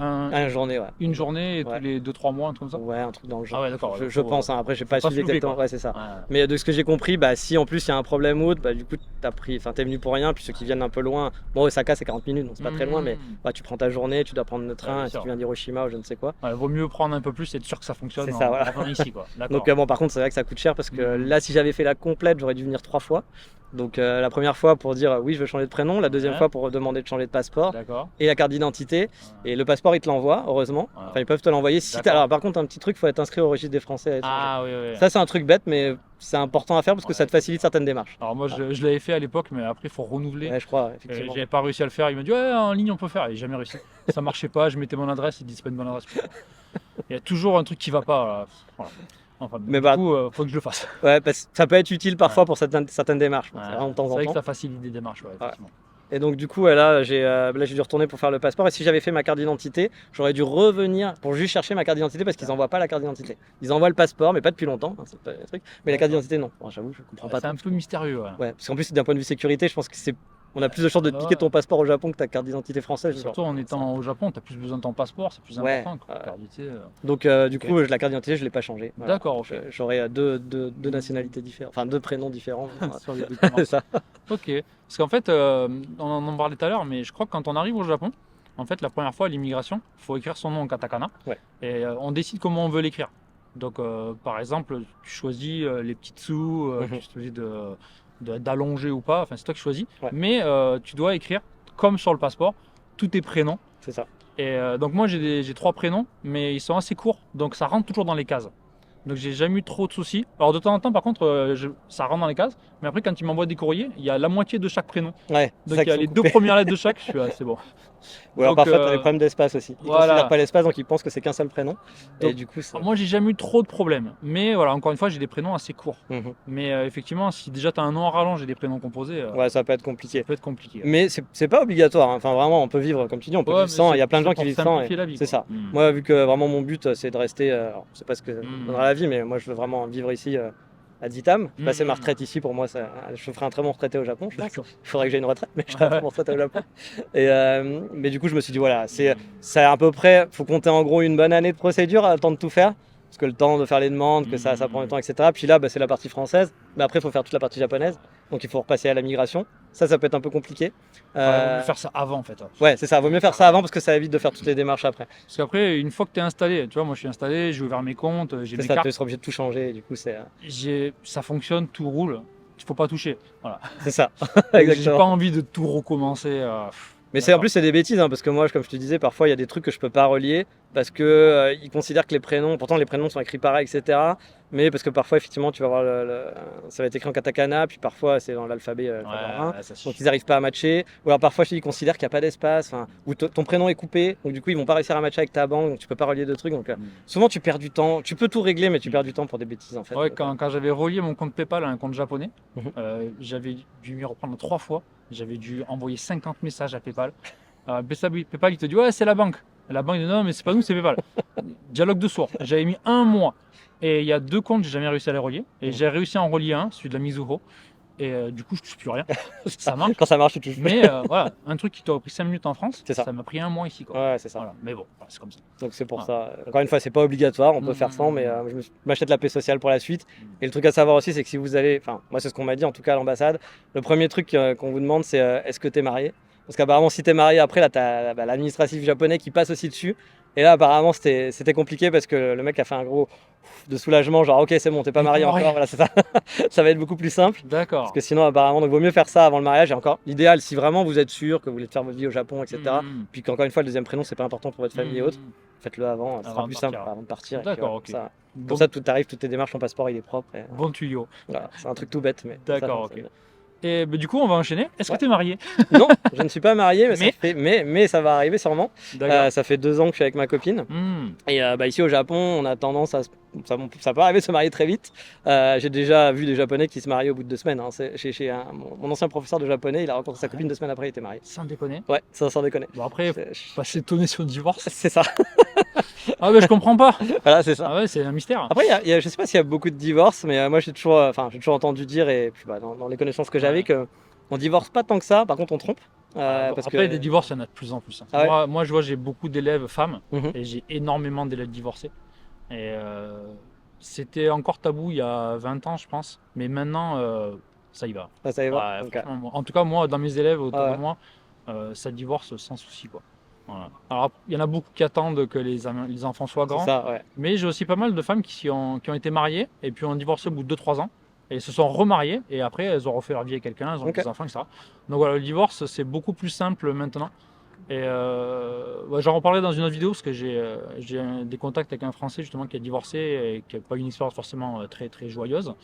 une journée et tous les 2-3 mois, un truc comme ça? Ouais, un truc dans le genre. Ah ouais, d'accord. Je pense, après j'ai pas suivi exactement. Ouais, c'est ça. Ouais. Mais de ce que j'ai compris, si en plus il y a un problème ou autre, du coup t'es venu pour rien. Puis ceux qui viennent un peu loin, bon, Osaka c'est 40 minutes, donc c'est pas très loin, mais tu prends ta journée, tu dois prendre le train, si tu viens d'Hiroshima ou je ne sais quoi. Vaut mieux prendre un peu plus et être sûr que ça fonctionne. C'est ça, voilà. Ici, quoi. Donc par contre, c'est vrai que ça coûte cher parce que là, si j'avais fait la complète, j'aurais dû venir 3 fois. Donc la première fois pour dire oui je veux changer de prénom, la deuxième fois pour demander de changer de passeport et la carte d'identité. Et le passeport ils te l'envoient heureusement, enfin ils peuvent te l'envoyer si alors par contre un petit truc, il faut être inscrit au registre des Français à l'étranger. Ça c'est un truc bête mais c'est important à faire parce que ça te facilite certaines démarches. Alors moi je l'avais fait à l'époque mais après il faut renouveler. Ouais, je crois effectivement. J'avais pas réussi à le faire, il m'a dit ouais en ligne on peut faire, et j'ai jamais réussi. Ça marchait pas, je mettais mon adresse, il dit c'est pas une bonne adresse. Il y a toujours un truc qui va pas. Voilà. Enfin, du coup, faut que je le fasse. Ouais, parce que ça peut être utile parfois pour certaines démarches. C'est vrai que ça facilite des démarches, effectivement. Et donc du coup, là j'ai dû retourner pour faire le passeport. Et si j'avais fait ma carte d'identité, j'aurais dû revenir pour juste chercher ma carte d'identité parce qu'ils n'envoient pas la carte d'identité. Ils envoient le passeport, mais pas depuis longtemps. C'est pas le truc. Mais la carte d'identité, non. Bon, j'avoue, je comprends pas. C'est un peu mystérieux. Ouais, parce qu'en plus, d'un point de vue sécurité, je pense que on a plus de chances de te piquer ton passeport au Japon que ta carte d'identité française. Surtout en étant au Japon, tu as plus besoin de ton passeport, c'est plus important que la carte d'identité. Donc du coup, la carte d'identité, je ne l'ai pas changée. Voilà. D'accord, ok. J'aurais deux nationalités différentes, enfin 2 prénoms différents. Sur les documents. Ça. Ok. Parce qu'en fait, on en parlait tout à l'heure, mais je crois que quand on arrive au Japon, en fait, la première fois à l'immigration, il faut écrire son nom en katakana. Et on décide comment on veut l'écrire. Donc, par exemple, tu choisis les petits sous, tu choisis d'allonger ou pas, enfin c'est toi qui choisis, mais tu dois écrire comme sur le passeport tous tes prénoms. C'est ça. Et donc moi j'ai 3 prénoms, mais ils sont assez courts, donc ça rentre toujours dans les cases. Donc j'ai jamais eu trop de soucis. Alors de temps en temps, par contre, ça rentre dans les cases. Mais après, quand ils m'envoient des courriers, il y a la moitié de chaque prénom. Ouais, c'est Donc ça il y a qu'il les faut deux couper. premières lettres de chaque. Je suis c'est bon. Ou alors Donc, parfois, tu as des problèmes d'espace aussi. Ils voilà. considèrent pas l'espace, donc ils pensent que c'est qu'un seul prénom. Donc, et du coup, moi, j'ai jamais eu trop de problèmes. Mais voilà, encore une fois, j'ai des prénoms assez courts. Mhm. Mais effectivement, si déjà tu as un nom en rallonge et des prénoms composés, Ouais, ça peut être compliqué. ça peut être compliqué. Mais c'est pas obligatoire, hein. Enfin, vraiment, on peut vivre, comme tu dis, on peut Ouais, vivre mais sans. c'est- Il y a plein de c'est gens qui pour vivent sans. simplifier la vie, C'est quoi. ça. Moi, vu que vraiment mon but, c'est de rester. Alors, je sais pas ce que Mm. donnera la vie, mais moi, je veux vraiment vivre ici à Ditam. Passer ma Mm. retraite ici, pour moi, je ferai un très bon retraité au Japon, je pense. D'accord. Il faudrait que j'ai une retraite, mais je ferai un très bon retraité au Japon. Mais du coup, je me suis dit, voilà, c'est à peu près. Faut compter en gros une bonne année de procédure, le temps de tout faire. Parce que le temps de faire les demandes, que ça prend du temps, etc. Puis là, bah, c'est la partie française. Mais après, il faut faire toute la partie japonaise. Donc, il faut repasser à la migration. Ça peut être un peu compliqué. Ouais, vaut mieux faire ça avant en fait. Ouais, c'est ça. Vaut mieux faire ça avant parce que ça évite de faire toutes les démarches après. Parce qu'après, une fois que tu es installé, tu vois, moi je suis installé, j'ai ouvert mes comptes, j'ai C'est mes ça, cartes, tu seras obligé de tout changer. Du coup, ça fonctionne, tout roule. Il faut pas toucher. Voilà. c'est ça. Donc, j'ai pas Exactement. envie de tout recommencer. Mais en plus, c'est des bêtises, hein, parce que moi, comme je te disais, parfois, il y a des trucs que je peux pas relier parce que ils considèrent que les prénoms, pourtant les prénoms sont écrits pareil, etc. Mais parce que parfois, effectivement, tu vas voir ça va être écrit en katakana, puis parfois c'est dans l'alphabet lorrain. ça suffit. Donc ils n'arrivent pas à matcher. Ou alors parfois ils considèrent qu'il n'y a pas d'espace, ou ton prénom est coupé, donc du coup ils vont pas réussir à matcher avec ta banque, donc tu peux pas relier de trucs. Donc souvent tu perds du temps. Tu peux tout régler, mais tu perds du temps pour des bêtises en fait. Ouais, quand j'avais relié mon compte PayPal à un compte japonais, Mhm. j'avais dû m'y reprendre 3 fois. J'avais dû envoyer 50 messages à PayPal. PayPal, il te dit ouais, c'est la banque. Et la banque dit non, mais c'est pas nous, c'est PayPal. Dialogue de sourd. J'avais mis 1 mois. Et il y a 2 comptes, j'ai jamais réussi à les relier. Et j'ai réussi à en relier un, celui de la Mizuho. Et du coup, je touche plus rien. Ça marche. Quand ça marche, tu touches. Mais voilà, un truc qui t'aurait pris 5 minutes en France, C'est ça. m'a pris 1 mois ici. Quoi. Ouais, c'est ça. Voilà. Mais bon, voilà, c'est comme ça. Donc c'est pour Ah. ça. Encore une fois, c'est pas obligatoire, on peut faire sans, mais je m'achète la paix sociale pour la suite. Et le truc à savoir aussi, c'est que si vous allez, enfin moi c'est ce qu'on m'a dit en tout cas à l'ambassade, le premier truc qu'on vous demande c'est est-ce que tu es marié? Parce qu'apparemment si tu es marié après, là tu as l'administratif japonais qui passe aussi dessus. Et là apparemment c'était compliqué parce que le mec a fait un gros de soulagement, genre ok c'est bon, t'es pas Mais marié pour encore, rien. voilà c'est ça. Ça va être beaucoup plus simple. D'accord. Parce que sinon apparemment, donc vaut mieux faire ça avant le mariage. Et encore, l'idéal si vraiment vous êtes sûr que vous voulez faire votre vie au Japon, etc. Puis qu'encore une fois le deuxième prénom c'est pas important pour votre famille et autres. Faites-le avant, ça sera Avant de plus partir. simple avant de partir. et puis D'accord, voilà, ok. Comme Bon, ça, tout arrive, toutes tes démarches, ton passeport il est propre. Et, bon tuyau. voilà, c'est un truc tout bête, mais. D'accord, ça ok. fonctionne. Et du coup, on va enchaîner. Est-ce que tu es marié? Non, je ne suis pas marié, mais, Mais- mais ça va arriver sûrement. D'accord. Ça fait 2 ans que je suis avec ma copine. Hmm. Et ici au Japon, on a tendance ça peut arriver de se marier très vite. J'ai déjà vu des Japonais qui se marient au bout de 2 semaines. Hein. Chez mon ancien professeur de japonais, il a rencontré sa copine 2 semaines après, il était marié. Sans déconner. Ouais, sans déconner. Bon, après, faut C'est pas s'étonner sur le divorce. c'est ça. Ah, mais je comprends pas. Voilà, c'est ça. Ah ouais, c'est un mystère. Après, je sais pas s'il y a beaucoup de divorces, mais moi j'ai toujours entendu dire, et puis dans les connaissances que j'avais, Ouais. que on divorce pas tant que ça, par contre on trompe. Bon, Parce après, que... des divorces, il y en a de plus en plus. Hein. Ah ouais Moi, je vois, j'ai beaucoup d'élèves femmes Mhm. et j'ai énormément d'élèves divorcés. Et c'était encore tabou il y a 20 ans, je pense. Mais maintenant, ça y va. Ça y va. Ouais, Donc, franchement, en tout cas, moi, dans mes élèves autour Ah ouais. de moi, ça divorce sans souci, quoi. Voilà. Alors, il y en a beaucoup qui attendent que les enfants soient c'est grands. ça, ouais. Mais j'ai aussi pas mal de femmes qui ont été mariées et puis ont divorcé au bout de 2-3 ans. Et se sont remariées et après elles ont refait leur vie avec quelqu'un, elles ont Ok. des enfants, etc. Donc voilà, le divorce c'est beaucoup plus simple maintenant. Et ouais, j'en reparlerai dans une autre vidéo parce que j'ai des contacts avec un Français justement qui a divorcé et qui n'a pas eu une expérience forcément très très joyeuse.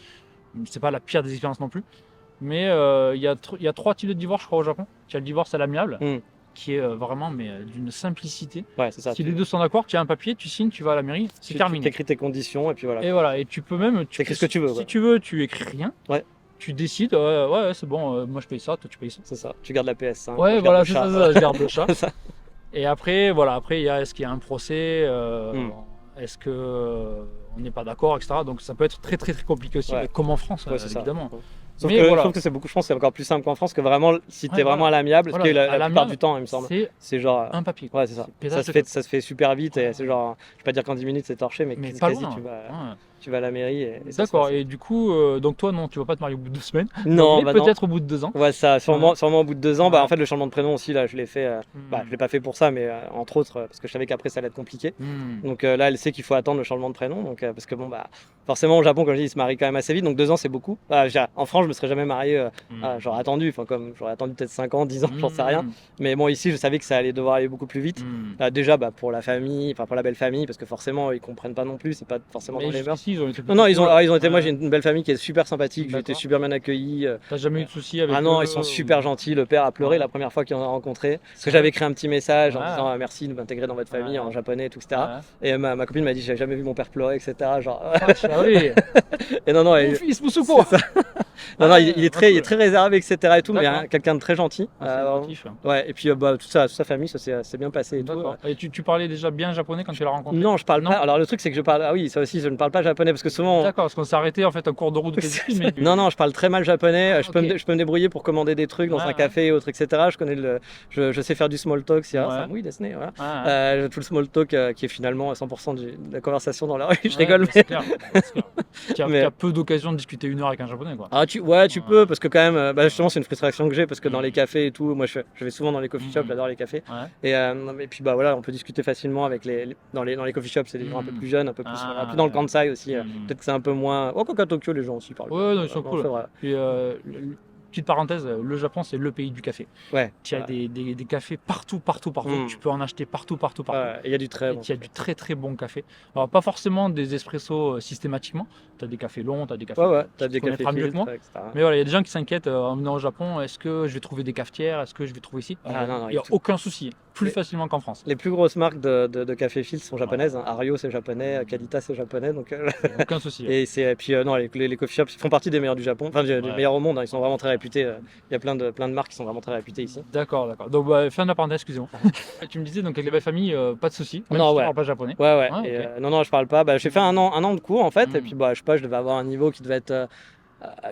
C'est pas la pire des expériences non plus. Mais il y a 3 types de divorce je crois au Japon. Il y a le divorce à l'amiable Mm. qui est vraiment d'une simplicité. Ouais, c'est ça. Si les deux sont d'accord, tu as un papier, tu signes, tu vas à la mairie, c'est Tu terminé. écris tes conditions et puis voilà. Et voilà, et tu peux même. T'écris ce que tu veux, Si ouais. tu veux, tu écris rien. Ouais. Tu décides, ouais, c'est bon, moi je paye ça, toi tu payes ça. C'est ça. Tu gardes la PS5. Ouais, je voilà, garde c'est le chat. ça, je garde le chat. C'est ça. Et après, voilà, après, est-ce qu'il y a un procès Hmm. Est-ce que on n'est pas d'accord, etc. Donc ça peut être très très très compliqué aussi, Ouais. comme en France, Ouais, c'est ça. évidemment. Sauf Mais que voilà. je trouve que c'est beaucoup, je pense que c'est encore plus simple qu'en France, que vraiment, si t'es Ouais, vraiment voilà. à l'amiable, parce Voilà, que à la plupart l'amiable, du temps, il me semble, C'est c'est genre. un papier. Ouais, c'est ça. Pétage de Ça se fait super vite et c'est genre, je vais pas dire qu'en 10 minutes c'est torché, mais Mais pas quasi loin. tu vas, Ouais. tu vas à la mairie et ça se D'accord, passe. et du coup, donc toi non, tu vas pas te marier au bout de 2 semaines. Non, mais bah non. peut-être au bout de 2 ans. Ouais, ça, sûrement au bout de 2 ans. Bah, Ouais. en fait, le changement de prénom aussi, là, je l'ai fait. Je l'ai pas fait pour ça, mais entre autres, parce que je savais qu'après ça allait être compliqué. Hmm. Donc là, elle sait qu'il faut attendre le changement de prénom. Donc, parce que bon, bah, forcément au Japon, comme je dis, ils se marient quand même assez vite, donc 2 ans c'est beaucoup. En France, je me serais jamais marié, j'aurais attendu, comme j'aurais attendu peut-être 5 ans, 10 ans, j'en sais rien. Mais bon, ici, je savais que ça allait devoir aller beaucoup plus vite. Déjà, pour la famille, pour la belle famille, parce que forcément, ils comprennent pas non plus, c'est pas forcément dans les mœurs. Non, ils ont été. Moi, j'ai une belle famille qui est super sympathique, j'ai été super bien accueilli. T'as jamais eu de soucis avec eux? Ah non, ils sont super gentils. Le père a pleuré la première fois qu'ils ont rencontré, parce que j'avais écrit un petit message en disant merci de m'intégrer dans votre famille en japonais, tout, etc. Et ma copine m'a dit j'avais jamais vu mon père pleurer, etc. Genre. Et non, mon fils, Moussoufo. Non, il est très réservé, etc. et tout, mais quelqu'un de très gentil. Ouais, et puis toute sa famille, ça s'est bien passé et tout. Et tu parlais déjà bien japonais quand tu l'as rencontré? Non, je parle pas. Alors le truc, c'est que je parle. Ah oui, ça aussi, je ne parle pas japonais parce que souvent. D'accord, parce qu'on s'est arrêté en fait en cours de route de tes études. Mais... Non, je parle très mal japonais. Je peux me débrouiller pour commander des trucs dans un café et autres, etc. Je sais faire du small talk, ça mouille Disney, voilà. Tout le small talk qui est finalement 100% de la conversation dans la rue. Je rigole, mais. Tu as peu d'occasion de discuter 1 heure avec un japonais, quoi. Ah, tu peux, parce que quand même, justement, c'est une frustration que j'ai, parce que dans les cafés et tout, moi je vais souvent dans les coffee shops, j'adore les cafés. Et puis voilà, on peut discuter facilement avec dans les coffee shops, c'est des gens un peu plus jeunes, un peu plus dans le Kansai aussi. Peut-être que c'est un peu moins. Oh, qu'à Tokyo, les gens aussi parlent. Ouais, non, ils sont cool. Puis, petite parenthèse, le Japon c'est le pays du café. Ouais. Tu as des cafés partout. Tu peux en acheter partout. Il y a du très bon. Il y a du très bon café. Alors pas forcément des espressos systématiquement. Tu as des cafés longs, tu as des cafés. Tu as des cafés mieux que moi. Mais voilà, il y a des gens qui s'inquiètent en venant au Japon. Est-ce que je vais trouver des cafetières? Est-ce que je vais trouver ici? Non, il n'y a aucun souci. Plus facilement qu'en France. Les plus grosses marques de café filtre sont japonaises. Ario c'est japonais, Kalita c'est japonais, donc aucun souci. Et puis non, les coffee shops font partie des meilleurs du Japon, enfin des meilleurs au monde. Ils sont vraiment très réputés. Il y a plein de marques qui sont vraiment très réputées ici. D'accord. Donc fin de la parenthèse, excusez-moi. Tu me disais donc avec les belles familles, pas de souci. Non, tu parles pas japonais. Ouais. Non, je parle pas. J'ai fait un an de cours en fait, et puis je sais pas, je devais avoir un niveau qui devait être.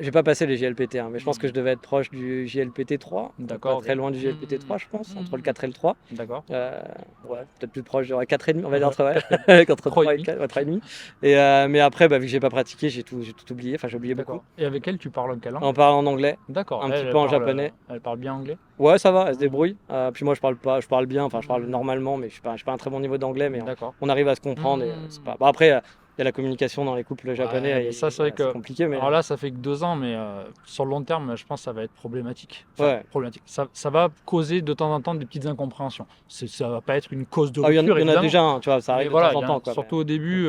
J'ai pas passé les JLPT, mais je pense que je devais être proche du JLPT 3. D'accord. Pas très loin du JLPT 3, je pense, entre le 4 et le 3. D'accord. Peut-être plus proche, j'aurais 4,5, on va dire entre 3 et 4, 3,5. Mais après, vu que j'ai pas pratiqué, j'ai tout oublié, j'ai oublié beaucoup. Et avec elle, tu parles en quelle langue? On parle en anglais. D'accord. Un petit peu en japonais. Elle parle bien anglais? Ouais, ça va, elle se débrouille. Puis moi, je parle bien, je parle normalement, mais je suis pas un très bon niveau d'anglais, mais on arrive à se comprendre. Et c'est pas... après, il y a la communication dans les couples japonais, ça c'est vrai que compliqué. Mais... Alors là, ça fait que 2 ans, mais sur le long terme, je pense que ça va être problématique. Problématique. Ça va causer de temps en temps des petites incompréhensions. Ça va pas être une cause de rupture. Il y en a déjà, tu vois, ça arrive de temps en temps. Surtout au début,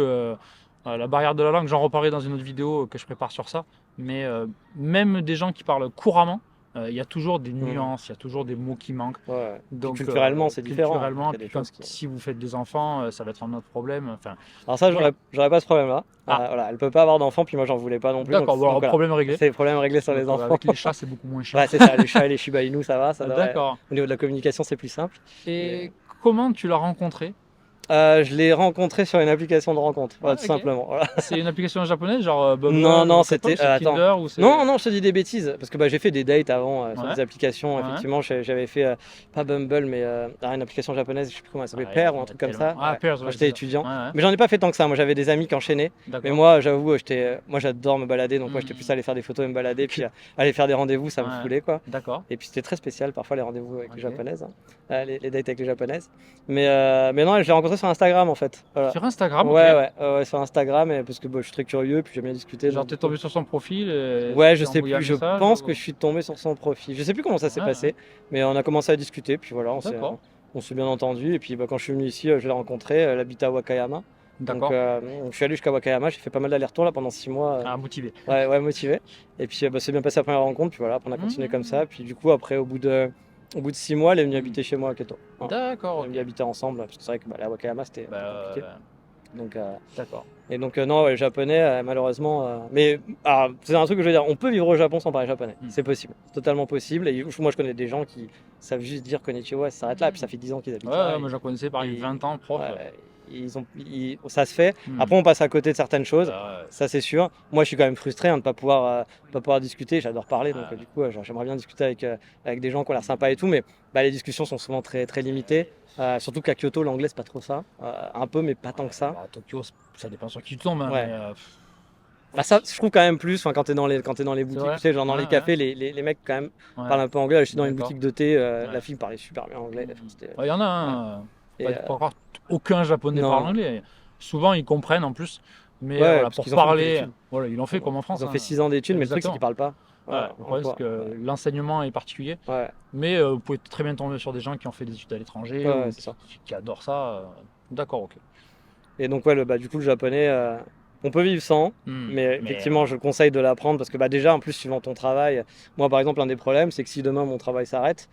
la barrière de la langue, j'en reparlerai dans une autre vidéo que je prépare sur ça. Mais même des gens qui parlent couramment, il y a toujours des nuances, il y a toujours des mots qui manquent. Donc, culturellement, c'est différent. Si vous faites des enfants, ça va être un autre problème. Alors ça, j'aurais pas ce problème-là. Elle peut pas avoir d'enfants, puis moi, j'en voulais pas non plus. D'accord, problème réglé. C'est problème réglé sur les enfants. Avec les chats, c'est beaucoup moins cher. Ouais, c'est ça, les chats et les Shiba Inu, ça va. D'accord. Au niveau de la communication, c'est plus simple. Et comment tu l'as rencontré? Je l'ai rencontré sur une application de rencontre, tout simplement. Voilà. C'est une application japonaise, genre Bumble? Non, c'était Tinder ou non, je te dis des bêtises, parce que j'ai fait des dates avant sur des applications. Effectivement, j'avais fait pas Bumble, mais une application japonaise, je sais plus comment elle s'appelait, Pair ou un truc comme ça. Pair, quand j'étais étudiant. Mais j'en ai pas fait tant que ça. Moi, j'avais des amis qui enchaînaient. Mais moi, j'avoue, moi, j'adore me balader, donc moi, j'étais plus aller faire des photos et me balader, puis aller faire des rendez-vous, ça me saoulait, quoi. D'accord. Et puis c'était très spécial parfois les rendez-vous avec les japonaises, les dates avec les japonaises. Mais non, je l'ai rencontré sur Instagram en fait. Voilà. Sur Instagram? Ouais, sur Instagram, parce que je suis très curieux, puis j'aime bien discuter. Genre, t'es tombé sur son profil? Ouais, je sais plus, je pense que je suis tombé sur son profil. Je sais plus comment ça s'est passé, mais on a commencé à discuter, puis voilà, on s'est bien entendu. Et puis quand je suis venu ici, je l'ai rencontré, elle habitait à Wakayama. D'accord. Donc je suis allé jusqu'à Wakayama, j'ai fait pas mal d'allers-retours là pendant 6 mois. Motivé. Ouais, motivé. Et puis c'est bien passé la première rencontre, puis voilà, après on a continué comme ça. Puis du coup, après, au bout de 6 mois, elle est venue habiter chez moi à Kyoto. D'accord. On est venus habiter ensemble, parce que c'est vrai que à Wakayama c'était compliqué. Donc, d'accord. Et donc non, le japonais, malheureusement. Mais c'est un truc que je veux dire, on peut vivre au Japon sans parler japonais. C'est possible, c'est totalement possible. Et moi, je connais des gens qui savent juste dire konnichiwa, ça s'arrête là. Et puis ça fait 10 ans qu'ils habitent là. Moi, j'en connaissais par 20 ans, prof. Ça se fait. Après, on passe à côté de certaines choses, ça c'est sûr. Moi, je suis quand même frustré de ne pas pouvoir discuter. J'adore parler, donc du coup, j'aimerais bien discuter avec des gens qui ont l'air sympas et tout, mais les discussions sont souvent très, très limitées. Surtout qu'à Kyoto, l'anglais, c'est pas trop ça. Un peu, mais pas tant que ça. À Tokyo, ça dépend sur qui tu tombes. Ça, je trouve quand même plus quand t'es dans les boutiques, tu sais, genre dans les cafés, les mecs quand même parlent un peu anglais. Je suis dans une boutique de thé, la fille parlait super bien anglais. Il y en a un. Pas encore aucun japonais parle anglais. Souvent, ils comprennent en plus. Mais Ouais, voilà, parce pour qu'ils ont fait beaucoup parler, d'études. voilà, ils l'ont fait comme en France. Ils ont Hein. fait 6 ans d'études, mais le truc, c'est Exactement. qu'ils parlent pas. Ouais, le problème, c'est que l'enseignement est particulier. Ouais, Mais vous pouvez très bien tomber sur des gens qui ont fait des études à l'étranger ouais, ou c'est ça. qui adorent ça. D'accord, ok. Et donc, ouais, du coup, le japonais, on peut vivre sans, mais effectivement, je le conseille de l'apprendre parce que déjà, en plus, suivant ton travail, moi, par exemple, un des problèmes, c'est que si demain mon travail s'arrête,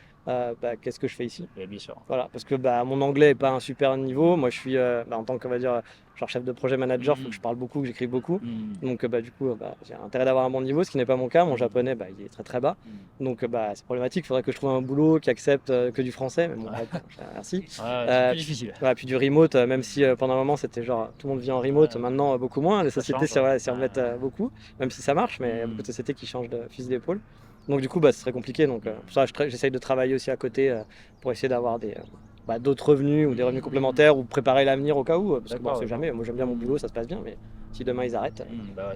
qu'est-ce que je fais ici? Et bien sûr. Voilà, parce que mon anglais n'est pas un super niveau. Moi, je suis en tant que, on va dire, genre chef de projet manager, il faut que je parle beaucoup, que j'écrive beaucoup. Donc, du coup, j'ai intérêt d'avoir un bon niveau, ce qui n'est pas mon cas. Mon japonais, il est très très bas. Donc, c'est problématique. Il faudrait que je trouve un boulot qui accepte que du français. Mais bon, merci. C'est plus difficile. Ouais, puis du remote, même si pendant un moment c'était genre tout le monde vit en remote, maintenant beaucoup moins. Les sociétés s'y remettent beaucoup, même si ça marche, mais il y a beaucoup de sociétés qui changent de fusil d'épaule. Donc du coup, ce serait compliqué. Donc pour ça, j'essaye de travailler aussi à côté pour essayer d'avoir d'autres revenus ou des revenus complémentaires ou préparer l'avenir au cas où. Parce que on sait jamais. Moi, j'aime bien mon boulot, ça se passe bien, mais si demain ils arrêtent,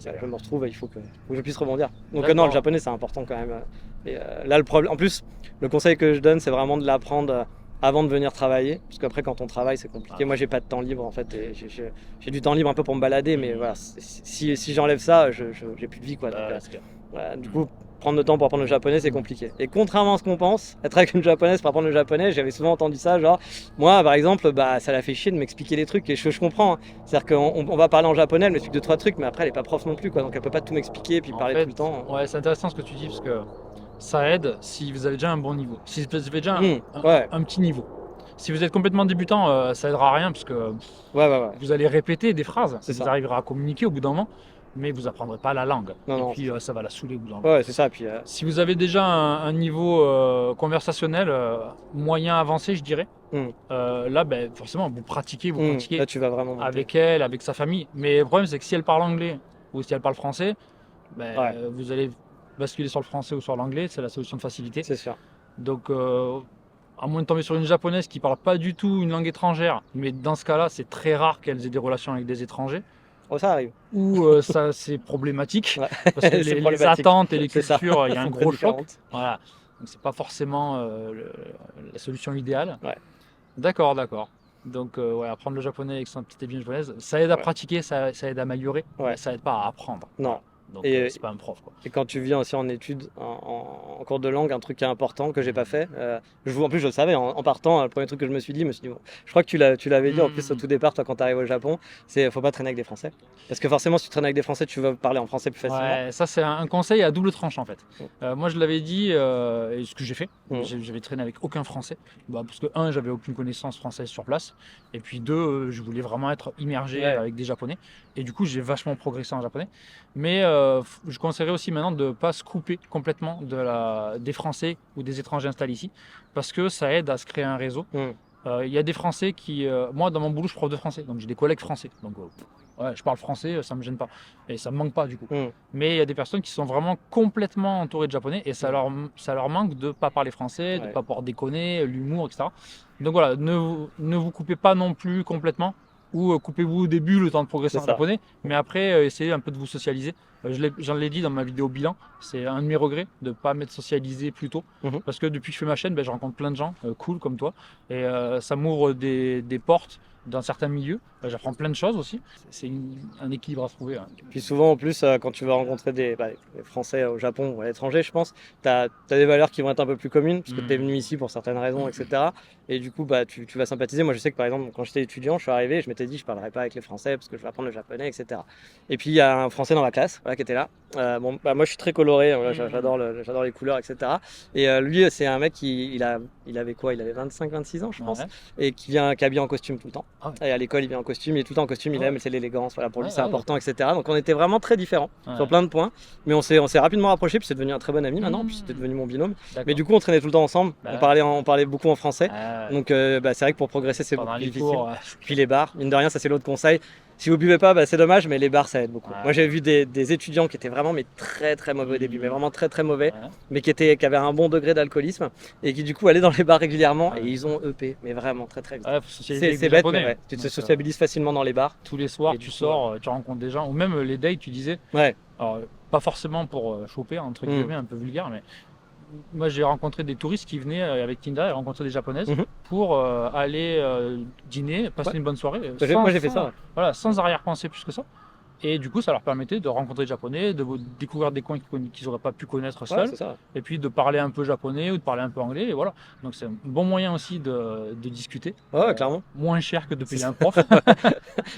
je me retrouve, il faut que je puisse rebondir. Donc non, le japonais c'est important quand même. Et là, le problème, en plus, le conseil que je donne, c'est vraiment de l'apprendre avant de venir travailler, parce qu'après quand on travaille c'est compliqué. Moi j'ai pas de temps libre en fait, et j'ai du temps libre un peu pour me balader, mais voilà, si j'enlève ça, j'ai plus de vie quoi. Donc, du coup, prendre le temps pour apprendre le japonais c'est compliqué. Et contrairement à ce qu'on pense, être avec une japonaise pour apprendre le japonais, j'avais souvent entendu ça, genre moi par exemple, ça la fait chier de m'expliquer des trucs, et je comprends, hein. C'est-à-dire qu'on va parler en japonais, elle m'explique 2-3 trucs, mais après elle est pas prof non plus quoi, donc elle peut pas tout m'expliquer et puis parler tout le temps. Ouais, c'est intéressant ce que tu dis, parce que ça aide si vous avez déjà un bon niveau, si vous avez déjà un petit niveau. Si vous êtes complètement débutant, ça aidera à rien, parce que vous allez répéter des phrases, vous arriverez à communiquer au bout d'un moment, mais vous n'apprendrez pas la langue. Puis ça va la saouler au bout d'un moment. Ouais, c'est ça. Puis, si vous avez déjà un niveau conversationnel moyen avancé, je dirais, là, forcément, vous pratiquez. Là, tu vas vraiment avec elle, avec sa famille. Mais le problème, c'est que si elle parle anglais ou si elle parle français, vous allez basculer sur le français ou sur l'anglais, c'est la solution de facilité. C'est sûr. Donc, à moins de tomber sur une japonaise qui parle pas du tout une langue étrangère, mais dans ce cas-là, c'est très rare qu'elles aient des relations avec des étrangers. Oh, ça arrive. Ou ça, c'est problématique, parce que les attentes et les cultures, il y a un gros choc. Voilà. Donc, c'est pas forcément la solution idéale. D'accord. Donc, apprendre le japonais avec son petit et bien japonaise, ça aide à pratiquer, ça aide à améliorer, mais ça aide pas à apprendre. Non. Donc, c'est pas un prof, quoi. Et quand tu viens aussi en études, en cours de langue, un truc qui est important que j'ai pas fait, en plus je le savais, en partant, le premier truc que je me suis dit, bon, je crois que tu l'avais dit en plus au tout départ, toi quand tu arrives au Japon, c'est faut pas traîner avec des Français. Parce que forcément, si tu traînes avec des Français, tu vas parler en français plus facilement. Ouais, ça c'est un conseil à double tranche en fait. Moi je l'avais dit, et ce que j'ai fait, j'avais traîné avec aucun Français, parce que j'avais aucune connaissance française sur place, et puis deux, je voulais vraiment être immergé avec des Japonais, et du coup j'ai vachement progressé en japonais. Mais je conseillerais aussi maintenant de ne pas se couper complètement des Français ou des étrangers installés ici, parce que ça aide à se créer un réseau. Il y a des Français qui... moi, dans mon boulot, je suis prof de français, donc j'ai des collègues français. Donc, je parle français, ça ne me gêne pas. Et ça ne me manque pas, du coup. Mais il y a des personnes qui sont vraiment complètement entourées de Japonais, et ça leur manque de ne pas parler français, de ne pas pouvoir déconner, l'humour, etc. Donc voilà, ne vous coupez pas non plus complètement, ou coupez-vous au début le temps de progresser en japonais, mais après essayez un peu de vous socialiser. J'en l'ai dit dans ma vidéo bilan, c'est un de mes regrets de ne pas m'être socialisé plus tôt, parce que depuis que je fais ma chaîne, je rencontre plein de gens cool comme toi, et ça m'ouvre des portes dans certains milieux, j'apprends plein de choses aussi, c'est un équilibre à trouver. Puis souvent en plus, quand tu vas rencontrer des Français au Japon ou à l'étranger, je pense, tu as des valeurs qui vont être un peu plus communes, parce que tu es venu ici pour certaines raisons, etc. Et du coup, tu vas sympathiser. Moi je sais que par exemple, quand j'étais étudiant, je suis arrivé, je m'étais dit je ne parlerai pas avec les Français, parce que je vais apprendre le japonais, etc. Et puis il y a un Français dans ma classe qui était là. Moi je suis très coloré, j'adore les couleurs, etc. Et lui c'est un mec il avait quoi, il avait 25-26 ans je pense, et qui est habillé en costume tout le temps. Et à l'école il vient en costume, il est tout le temps en costume, il aime, c'est l'élégance, pour lui c'est important, etc. Donc on était vraiment très différents sur plein de points, mais on s'est rapidement rapprochés, puis c'est devenu un très bon ami maintenant, puis c'était devenu mon binôme. Mais du coup on traînait tout le temps ensemble, on parlait beaucoup en français, donc c'est vrai que pour progresser c'est beaucoup plus difficile. Puis les bars, mine de rien, ça c'est l'autre conseil. Si vous buvez pas, c'est dommage, mais les bars ça aide beaucoup. Moi j'ai vu des étudiants qui étaient vraiment très très mauvais au début, mais vraiment très très mauvais, mais qui avaient un bon degré d'alcoolisme et qui du coup allaient dans les bars régulièrement et ils ont EP, mais vraiment très très vite. C'est bête, mais tu te sociabilises facilement dans les bars. Tous les soirs tu sors, tu rencontres des gens, ou même les dates, tu disais. Alors, pas forcément pour choper, entre guillemets, un peu vulgaire, mais moi j'ai rencontré des touristes qui venaient avec Tinder et rencontraient des japonaises pour aller dîner, passer une bonne soirée. Moi j'ai fait ça. Voilà, sans arrière-pensée plus que ça. Et du coup, ça leur permettait de rencontrer des Japonais, de découvrir des coins qu'ils n'auraient pas pu connaître Ouais, seuls, c'est ça. et puis de parler un peu japonais ou de parler un peu anglais, et voilà. Donc c'est un bon moyen aussi de discuter. Ouais, clairement. Moins cher que de payer C'est un prof.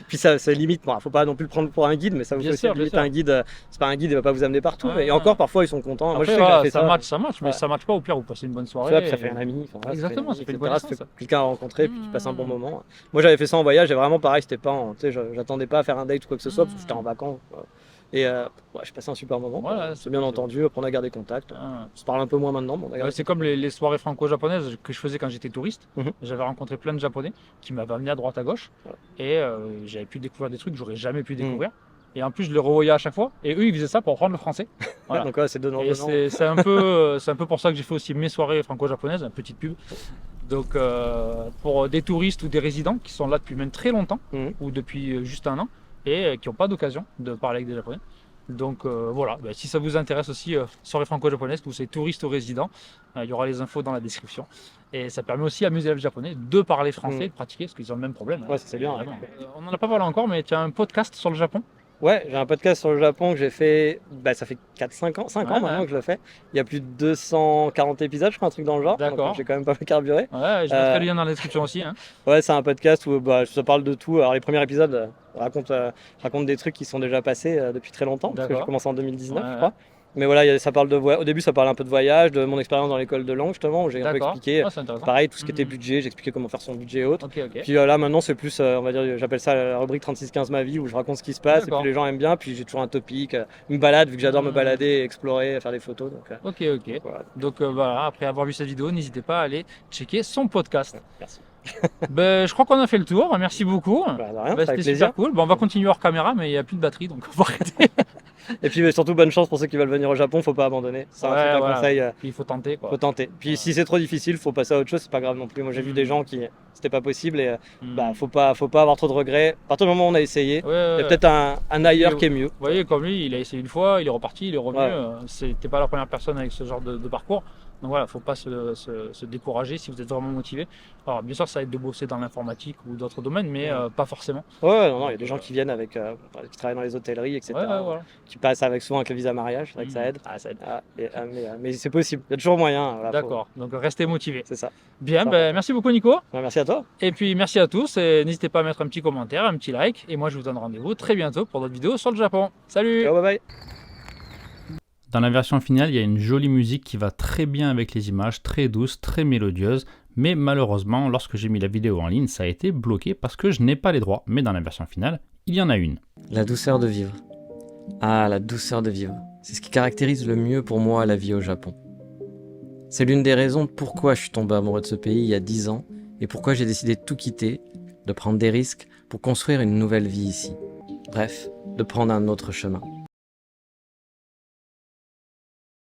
Puis ça limite, bon, faut pas non plus le prendre pour un guide, mais ça vous Bien fait aussi sûr, bien limite sûr. un guide. C'est pas un guide, il va pas vous amener partout. Ouais, Et encore, parfois, ils sont contents. Moi, je Après, sais que voilà, j'ai fait ça match, mais Ouais. ça match pas, au pire, vous passez une bonne soirée. Ça, puis ça fait un ami. Enfin, voilà, Exactement, ça fait une bonne etc. Ça fait essence. quelqu'un à rencontrer, puis tu passes un bon moment. Moi, j'avais fait ça en voyage, et vraiment pareil, c'était pas tu sais, j'attendais pas à faire un date ou quoi que ce soit, parce que j'étais en vacances. Quoi. Et ouais, j'ai passé un super moment. Voilà, C'est bien entendu, après on a gardé contact. Ah. On se parle un peu moins maintenant, mais on a gardé C'est comme les soirées franco-japonaises que je faisais quand j'étais touriste. Mhm. J'avais rencontré plein de Japonais qui m'avaient amené à droite à gauche. Ouais. Et j'avais pu découvrir des trucs que j'aurais jamais pu découvrir. Et en plus, je les revoyais à chaque fois. Et eux, ils faisaient ça pour apprendre le français. Voilà. Donc ouais, c'est donnant. Et c'est un peu pour ça que j'ai fait aussi mes soirées franco-japonaises, une petite pub. Donc pour des touristes ou des résidents qui sont là depuis même très longtemps, ou depuis juste un an, et qui n'ont pas d'occasion de parler avec des Japonais. Donc voilà, si ça vous intéresse aussi, soirée franco-japonaise, que vous soyez touriste ou résident, il y aura les infos dans la description. Et ça permet aussi à mes élèves japonais de parler français, de pratiquer, parce qu'ils ont le même problème. Ouais, c'est bien. Vraiment. On n'en a pas parlé encore, mais tu as un podcast sur le Japon. Ouais, j'ai un podcast sur le Japon que j'ai fait, ça fait 4-5 ans, 5 ans Ouais, maintenant ouais. que je le fais. Il y a plus de 240 épisodes, je crois, un truc dans le genre. D'accord. Donc j'ai quand même pas mal carburé. Ouais, je mettrai le lien dans la description aussi. Hein. Ouais, c'est un podcast où ça parle de tout. Alors les premiers épisodes racontent des trucs qui sont déjà passés depuis très longtemps, parce que j'ai D'accord. commencé en 2019, Ouais, je crois. Mais voilà, ça parle au début, ça parle un peu de voyage, de mon expérience dans l'école de langue, justement, où j'ai un peu D'accord. expliqué, Ah, c'est intéressant. pareil, tout ce qui était budget, j'expliquais comment faire son budget et autres. Ok, ok. Puis là, maintenant, c'est plus, on va dire, j'appelle ça la rubrique 3615 ma vie, où je raconte ce qui se passe, et D'accord. puis les gens aiment bien, puis j'ai toujours un topic, une balade, vu que j'adore me balader, explorer, faire des photos. Donc, Ok. voilà. Donc voilà, après avoir vu cette vidéo, n'hésitez pas à aller checker son podcast. Merci. Je crois qu'on a fait le tour. Merci beaucoup. Bah, de rien, avec C'était plaisir. super cool. On va continuer hors caméra, mais il n'y a plus de batterie, donc on va arrêter. Et puis surtout, bonne chance pour ceux qui veulent venir au Japon, faut pas abandonner. C'est un voilà. conseil. Puis il faut tenter, quoi. Faut tenter. Puis si c'est trop difficile, faut passer à autre chose, c'est pas grave non plus. Moi j'ai vu des gens qui c'était pas possible et faut pas avoir trop de regrets. À partir du moment où on a essayé, il y a peut-être un ailleurs qui est mieux. Vous voyez, comme lui, il a essayé une fois, il est reparti, il est revenu. Ouais. C'était pas la première personne avec ce genre de parcours. Donc voilà, faut pas se décourager si vous êtes vraiment motivé. Alors bien sûr, ça aide de bosser dans l'informatique ou d'autres domaines, mais pas forcément. Ouais, non, il y a des gens qui viennent avec, qui travaillent dans les hôtelleries, etc. Ouais, voilà. Qui passent souvent avec le visa mariage, c'est vrai que ça aide. Ah, ça aide. Mais c'est possible, il y a toujours moyen. Voilà, D'accord, donc restez motivés. C'est ça. Bien, merci beaucoup Nico. Ouais, merci à toi. Et puis merci à tous, et n'hésitez pas à mettre un petit commentaire, un petit like, et moi je vous donne rendez-vous très bientôt pour d'autres vidéos sur le Japon. Salut! Ciao, bye bye. Dans la version finale, il y a une jolie musique qui va très bien avec les images, très douce, très mélodieuse, mais malheureusement, lorsque j'ai mis la vidéo en ligne, ça a été bloqué parce que je n'ai pas les droits, mais dans la version finale, il y en a une. La douceur de vivre. Ah, la douceur de vivre. C'est ce qui caractérise le mieux pour moi la vie au Japon. C'est l'une des raisons pourquoi je suis tombé amoureux de ce pays il y a 10 ans et pourquoi j'ai décidé de tout quitter, de prendre des risques pour construire une nouvelle vie ici. Bref, de prendre un autre chemin.